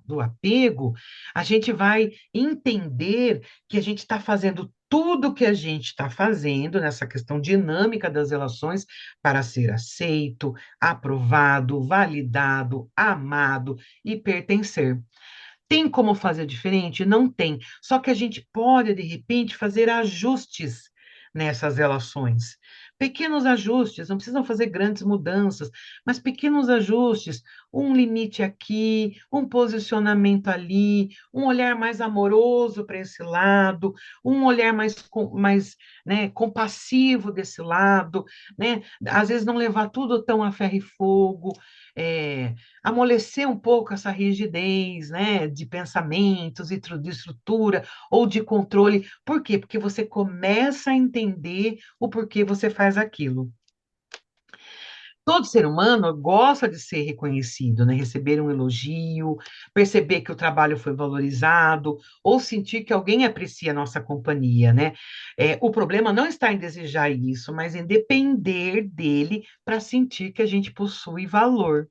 Speaker 1: do apego, a gente vai entender que a gente está fazendo tudo o que a gente está fazendo nessa questão dinâmica das relações para ser aceito, aprovado, validado, amado e pertencer. Tem como fazer diferente? Não tem. Só que a gente pode, de repente, fazer ajustes nessas relações. Pequenos ajustes, não precisam fazer grandes mudanças, mas pequenos ajustes, um limite aqui, um posicionamento ali, um olhar mais amoroso para esse lado, um olhar mais né, compassivo desse lado, né? Às vezes não levar tudo tão a ferro e fogo, é, amolecer um pouco essa rigidez, né, de pensamentos e de estrutura ou de controle. Por quê? Porque você começa a entender o porquê você faz aquilo. Todo ser humano gosta de ser reconhecido, né? Receber um elogio, perceber que o trabalho foi valorizado, ou sentir que alguém aprecia a nossa companhia, né? O problema não está em desejar isso, mas em depender dele para sentir que a gente possui valor.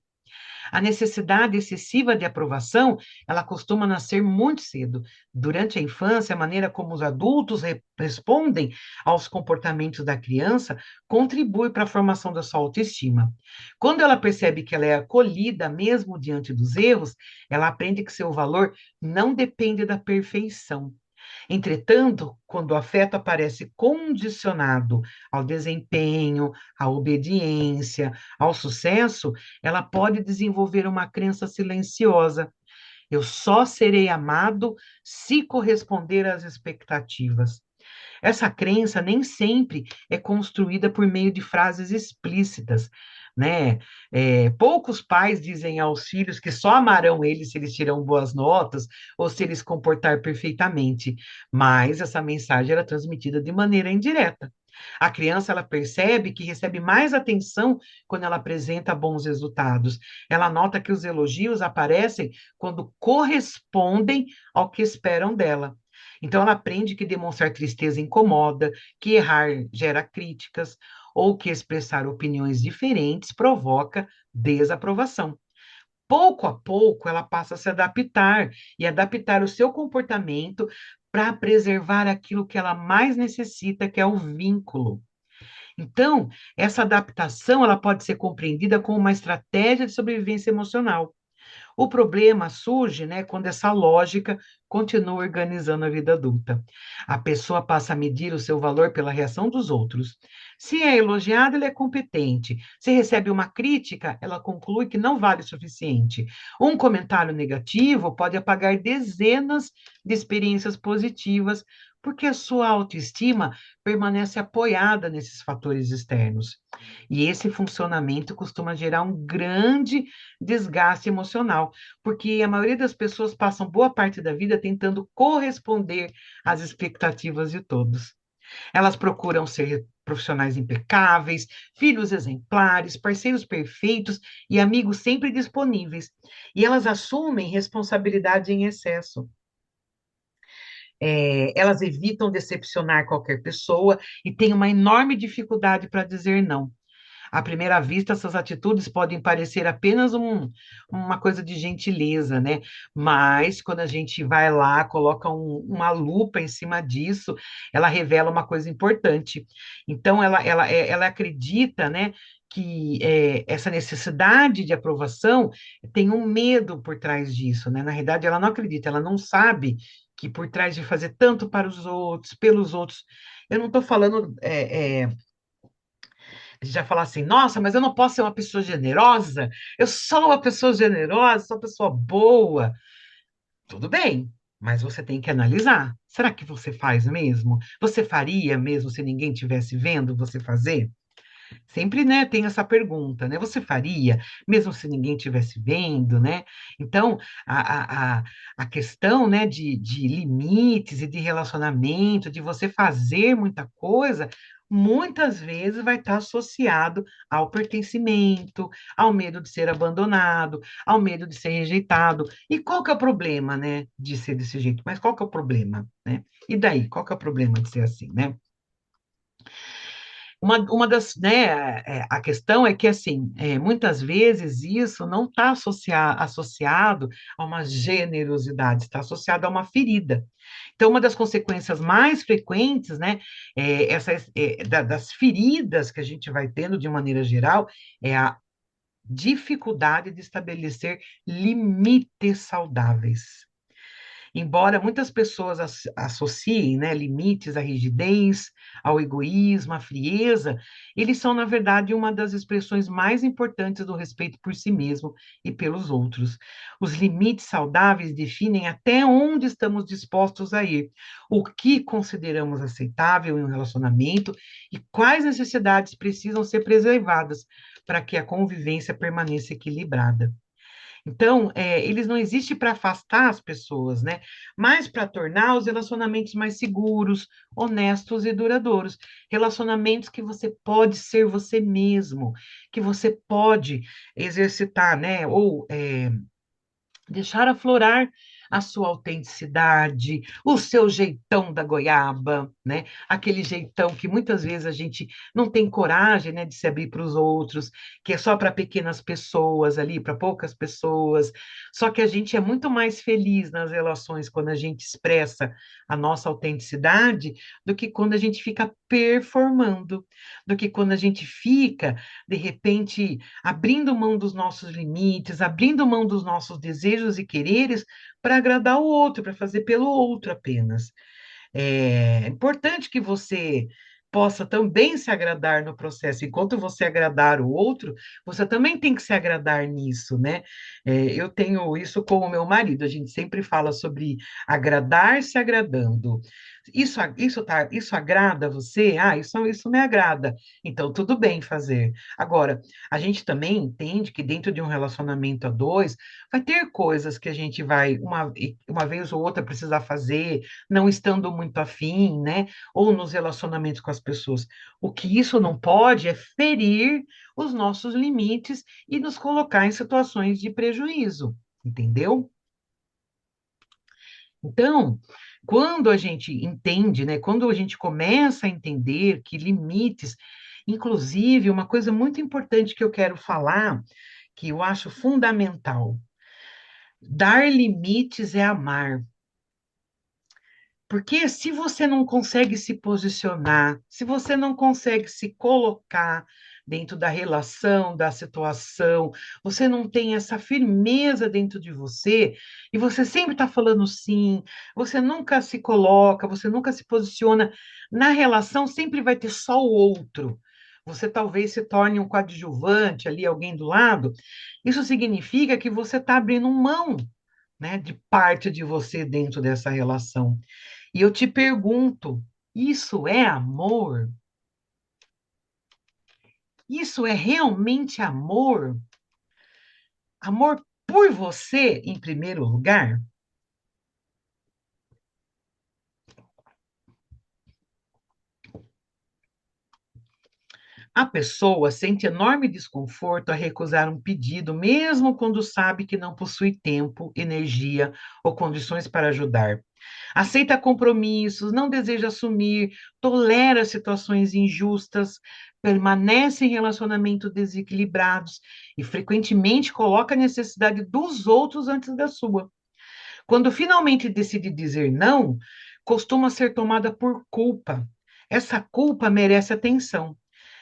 Speaker 1: A necessidade excessiva de aprovação, ela costuma nascer muito cedo. Durante a infância, a maneira como os adultos respondem aos comportamentos da criança contribui para a formação da sua autoestima. Quando ela percebe que ela é acolhida mesmo diante dos erros, ela aprende que seu valor não depende da perfeição. Entretanto, quando o afeto aparece condicionado ao desempenho, à obediência, ao sucesso, ela pode desenvolver uma crença silenciosa. Eu só serei amado se corresponder às expectativas. Essa crença nem sempre é construída por meio de frases explícitas, né? Poucos pais dizem aos filhos que só amarão eles se eles tiram boas notas ou se eles comportar perfeitamente, mas essa mensagem era transmitida de maneira indireta. A criança ela percebe que recebe mais atenção quando ela apresenta bons resultados. Ela nota que os elogios aparecem quando correspondem ao que esperam dela. Então, ela aprende que demonstrar tristeza incomoda, que errar gera críticas, ou que expressar opiniões diferentes provoca desaprovação. Pouco a pouco, ela passa a se adaptar e adaptar o seu comportamento para preservar aquilo que ela mais necessita, que é o vínculo. Então, essa adaptação ela pode ser compreendida como uma estratégia de sobrevivência emocional. O problema surge, né, quando essa lógica continua organizando a vida adulta. A pessoa passa a medir o seu valor pela reação dos outros. Se é elogiada, ela é competente. Se recebe uma crítica, ela conclui que não vale o suficiente. Um comentário negativo pode apagar dezenas de experiências positivas, Porque a sua autoestima permanece apoiada nesses fatores externos. E esse funcionamento costuma gerar um grande desgaste emocional, porque a maioria das pessoas passam boa parte da vida tentando corresponder às expectativas de todos. Elas procuram ser profissionais impecáveis, filhos exemplares, parceiros perfeitos e amigos sempre disponíveis. E elas assumem responsabilidade em excesso. Elas evitam decepcionar qualquer pessoa e têm uma enorme dificuldade para dizer não. À primeira vista, essas atitudes podem parecer apenas uma coisa de gentileza, né? Mas quando a gente vai lá, coloca uma lupa em cima disso, ela revela uma coisa importante. Então, ela acredita, né? Que essa necessidade de aprovação tem um medo por trás disso, né? Na realidade, ela não acredita, ela não sabe que por trás de fazer tanto para os outros, pelos outros, eu não estou falando a gente vai falar assim, nossa, mas eu não posso ser uma pessoa generosa, eu sou uma pessoa generosa, sou uma pessoa boa. Tudo bem, mas você tem que analisar. Será que você faz mesmo? Você faria mesmo se ninguém estivesse vendo você fazer? Sempre, né, tem essa pergunta, né? Você faria, mesmo se ninguém estivesse vendo, né? Então, a questão, né, de limites e de relacionamento, de você fazer muita coisa, muitas vezes vai estar associado ao pertencimento, ao medo de ser abandonado, ao medo de ser rejeitado. E qual que é o problema, né, de ser desse jeito? Mas qual que é o problema, né? E daí, qual que é o problema de ser assim, né? Uma das, né, a questão é que, assim, muitas vezes isso não está associado a uma generosidade, está associado a uma ferida. Então, uma das consequências mais frequentes, né, das feridas que a gente vai tendo de maneira geral, é a dificuldade de estabelecer limites saudáveis. Embora muitas pessoas associem, né, limites à rigidez, ao egoísmo, à frieza, eles são, na verdade, uma das expressões mais importantes do respeito por si mesmo e pelos outros. Os limites saudáveis definem até onde estamos dispostos a ir, o que consideramos aceitável em um relacionamento e quais necessidades precisam ser preservadas para que a convivência permaneça equilibrada. Então, eles não existem para afastar as pessoas, né? Mas para tornar os relacionamentos mais seguros, honestos e duradouros. Relacionamentos que você pode ser você mesmo, que você pode exercitar, né? Ou deixar aflorar a sua autenticidade, o seu jeitão da goiaba, né? Aquele jeitão que muitas vezes a gente não tem coragem, né, de se abrir para os outros, que é só para pequenas pessoas ali, para poucas pessoas. Só que a gente é muito mais feliz nas relações quando a gente expressa a nossa autenticidade do que quando a gente fica performando, do que quando a gente fica, de repente, abrindo mão dos nossos limites, abrindo mão dos nossos desejos e quereres para agradar o outro, para fazer pelo outro apenas. É importante que você possa também se agradar no processo. Enquanto você agradar o outro, você também tem que se agradar nisso, né? Eu tenho isso com o meu marido, a gente sempre fala sobre agradar se agradando. Isso agrada você? Ah, isso me agrada. Então, tudo bem fazer. Agora, a gente também entende que dentro de um relacionamento a dois, vai ter coisas que a gente vai, uma vez ou outra, precisar fazer, não estando muito afim, né? Ou nos relacionamentos com as pessoas. O que isso não pode é ferir os nossos limites e nos colocar em situações de prejuízo, entendeu? Então, quando a gente entende, né? Quando a gente começa a entender que limites, inclusive, uma coisa muito importante que eu quero falar, que eu acho fundamental, dar limites é amar. Porque se você não consegue se posicionar, se você não consegue se colocar dentro da relação, da situação, você não tem essa firmeza dentro de você, e você sempre está falando sim, você nunca se coloca, você nunca se posiciona, na relação sempre vai ter só o outro. Você talvez se torne um coadjuvante ali, alguém do lado. Isso significa que você está abrindo mão, né, de parte de você dentro dessa relação. E eu te pergunto, isso é amor? Isso é realmente amor? Amor por você, em primeiro lugar? A pessoa sente enorme desconforto a recusar um pedido, mesmo quando sabe que não possui tempo, energia ou condições para ajudar. Aceita compromissos, não deseja assumir, tolera situações injustas, permanece em relacionamentos desequilibrados e frequentemente coloca a necessidade dos outros antes da sua. Quando finalmente decide dizer não, costuma ser tomada por culpa. Essa culpa merece atenção.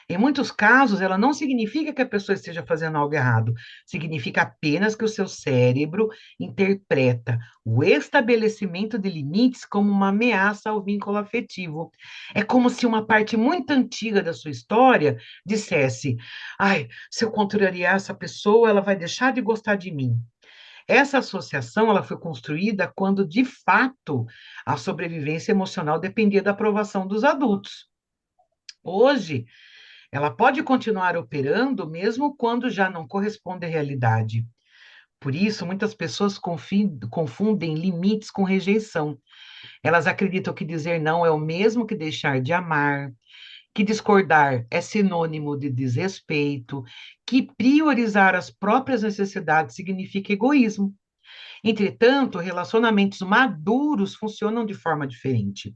Speaker 1: Em muitos casos, ela não significa que a pessoa esteja fazendo algo errado, significa apenas que o seu cérebro interpreta o estabelecimento de limites como uma ameaça ao vínculo afetivo. É como se uma parte muito antiga da sua história dissesse: ai, se eu contrariar essa pessoa, ela vai deixar de gostar de mim. Essa associação ela foi construída quando, de fato, a sobrevivência emocional dependia da aprovação dos adultos. Hoje, ela pode continuar operando mesmo quando já não corresponde à realidade. Por isso, muitas pessoas confundem limites com rejeição. Elas acreditam que dizer não é o mesmo que deixar de amar, que discordar é sinônimo de desrespeito, que priorizar as próprias necessidades significa egoísmo. Entretanto, relacionamentos maduros funcionam de forma diferente.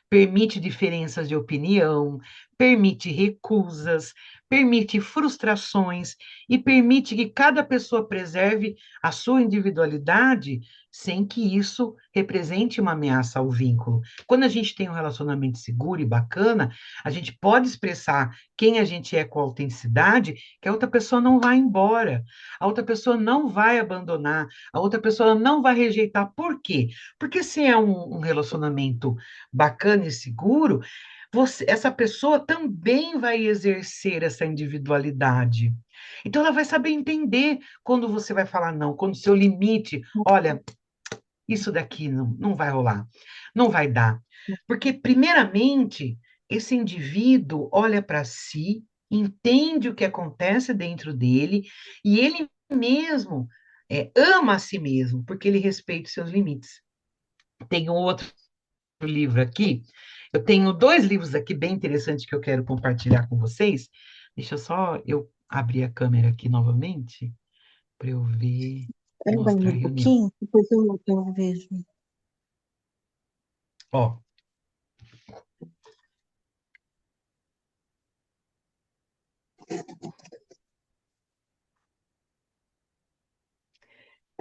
Speaker 1: Permite diferenças de opinião, permite recusas, permite frustrações e permite que cada pessoa preserve a sua individualidade sem que isso represente uma ameaça ao vínculo. Quando a gente tem um relacionamento seguro e bacana, a gente pode expressar quem a gente é com autenticidade, que a outra pessoa não vai embora, a outra pessoa não vai abandonar, a outra pessoa não vai rejeitar. Por quê? Porque se é um relacionamento bacana e seguro, essa pessoa também vai exercer essa individualidade. Então, ela vai saber entender quando você vai falar não, quando o seu limite, olha, isso daqui não vai rolar, não vai dar. Porque, primeiramente, esse indivíduo olha para si, entende o que acontece dentro dele, e ele mesmo ama a si mesmo, porque ele respeita os seus limites. Tem um outro livro aqui. Eu tenho dois livros aqui bem interessantes que eu quero compartilhar com vocês. Deixa só eu abrir a câmera aqui novamente para eu ver,
Speaker 3: Espera
Speaker 1: mostrar a
Speaker 3: um
Speaker 1: reunião.
Speaker 3: pouquinho, depois eu vejo.
Speaker 1: Ó,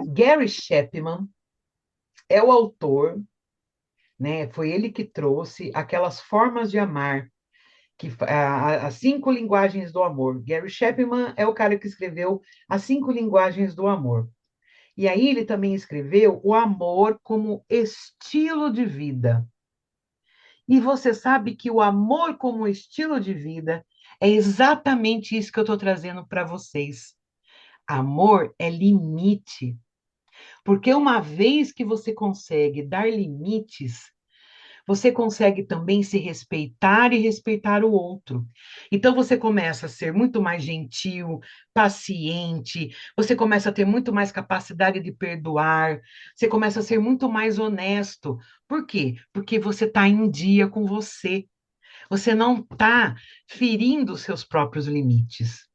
Speaker 1: Gary Chapman é o autor, né? Foi ele que trouxe aquelas formas de amar, as cinco linguagens do amor. Gary Chapman é o cara que escreveu as cinco linguagens do amor. E aí ele também escreveu o amor como estilo de vida. E você sabe que o amor como estilo de vida é exatamente isso que eu estou trazendo para vocês. Amor é limite. Porque uma vez que você consegue dar limites, você consegue também se respeitar e respeitar o outro. Então você começa a ser muito mais gentil, paciente, você começa a ter muito mais capacidade de perdoar, você começa a ser muito mais honesto. Por quê? Porque você está em dia com você. Você não está ferindo os seus próprios limites.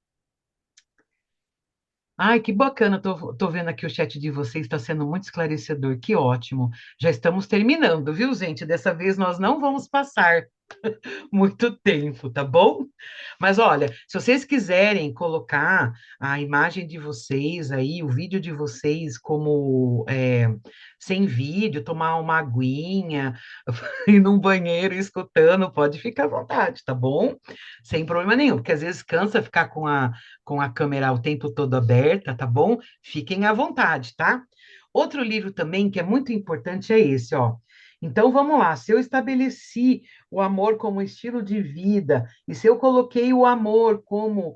Speaker 1: Ai, que bacana, tô vendo aqui o chat de vocês, está sendo muito esclarecedor, que ótimo. Já estamos terminando, viu, gente? Dessa vez nós não vamos passar muito tempo, tá bom? Mas olha, se vocês quiserem colocar a imagem de vocês aí, o vídeo de vocês como sem vídeo, tomar uma aguinha, ir num banheiro escutando, pode ficar à vontade, tá bom? Sem problema nenhum, porque às vezes cansa ficar com a câmera o tempo todo aberta, tá bom? Fiquem à vontade, tá? Outro livro também que é muito importante é esse, ó. Então vamos lá, se eu estabeleci o amor como estilo de vida, e se eu coloquei o amor como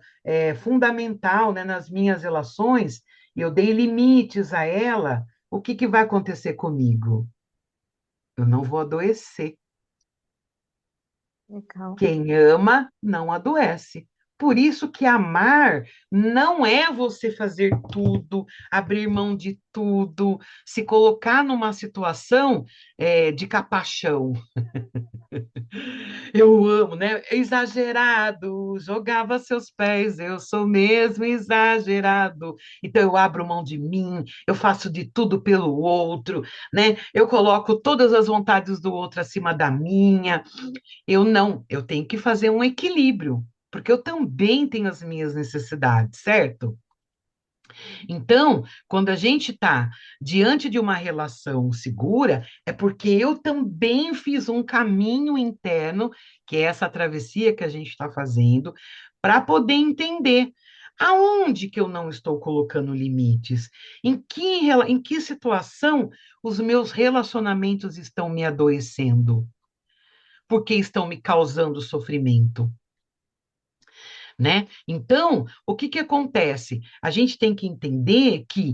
Speaker 1: fundamental, né, nas minhas relações, e eu dei limites a ela, o que vai acontecer comigo? eu não vou adoecer.
Speaker 3: Legal.
Speaker 1: Quem ama não adoece. Por isso que amar não é você fazer tudo, abrir mão de tudo, se colocar numa situação de capachão. Eu amo, né? Exagerado, jogava seus pés, eu sou mesmo exagerado. Então eu abro mão de mim, eu faço de tudo pelo outro, né? Eu coloco todas as vontades do outro acima da minha. Eu não, eu tenho que fazer um equilíbrio, porque eu também tenho as minhas necessidades, certo? Então, quando a gente está diante de uma relação segura, é porque eu também fiz um caminho interno, que é essa travessia que a gente está fazendo, para poder entender aonde que eu não estou colocando limites, em que situação os meus relacionamentos estão me adoecendo, porque estão me causando sofrimento. Né? Então, o que que acontece? A gente tem que entender que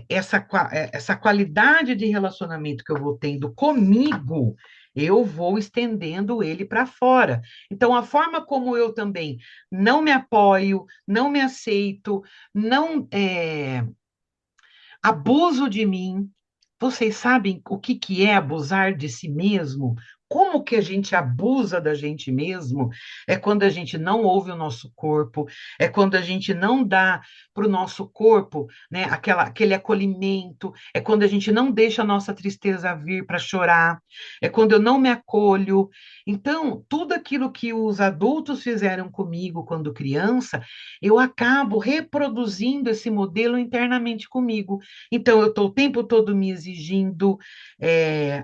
Speaker 1: essa qualidade de relacionamento que eu vou tendo comigo, eu vou estendendo ele para fora. Então, a forma como eu também não me apoio, não me aceito, não abuso de mim. Vocês sabem o que que é abusar de si mesmo? Como que a gente abusa da gente mesmo? É quando a gente não ouve o nosso corpo, é quando a gente não dá para o nosso corpo, né, aquele acolhimento, é quando a gente não deixa a nossa tristeza vir para chorar, é quando eu não me acolho. Então, tudo aquilo que os adultos fizeram comigo quando criança, eu acabo reproduzindo esse modelo internamente comigo. Então, eu estou o tempo todo me exigindo,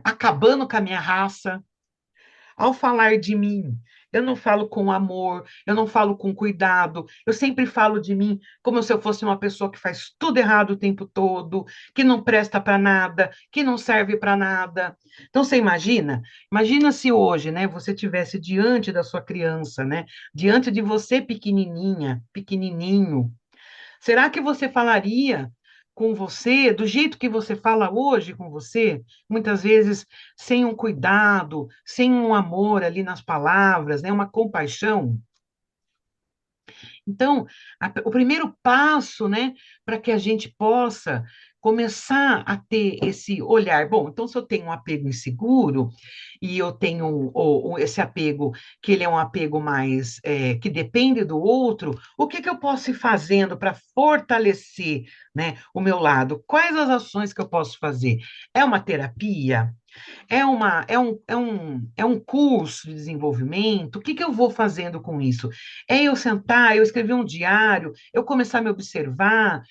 Speaker 1: acabando com a minha raça. Ao falar de mim, eu não falo com amor, eu não falo com cuidado, eu sempre falo de mim como se eu fosse uma pessoa que faz tudo errado o tempo todo, que não presta para nada, que não serve para nada. Então, você imagina? Imagina se hoje, né, você tivesse diante da sua criança, né, diante de você pequenininha, pequenininho. Será que você falaria com você do jeito que você fala hoje com você? Muitas vezes sem um cuidado, sem um amor ali nas palavras, né? Uma compaixão. Então, o primeiro passo, né, para que a gente possa começar a ter esse olhar. Bom, então, se eu tenho um apego inseguro e eu tenho esse apego, que ele é um apego mais que depende do outro, o que que eu posso ir fazendo para fortalecer, né, o meu lado? Quais as ações que eu posso fazer? É uma terapia? É um curso de desenvolvimento? O que que eu vou fazendo com isso? É eu sentar, eu escrever um diário, eu começar a me observar.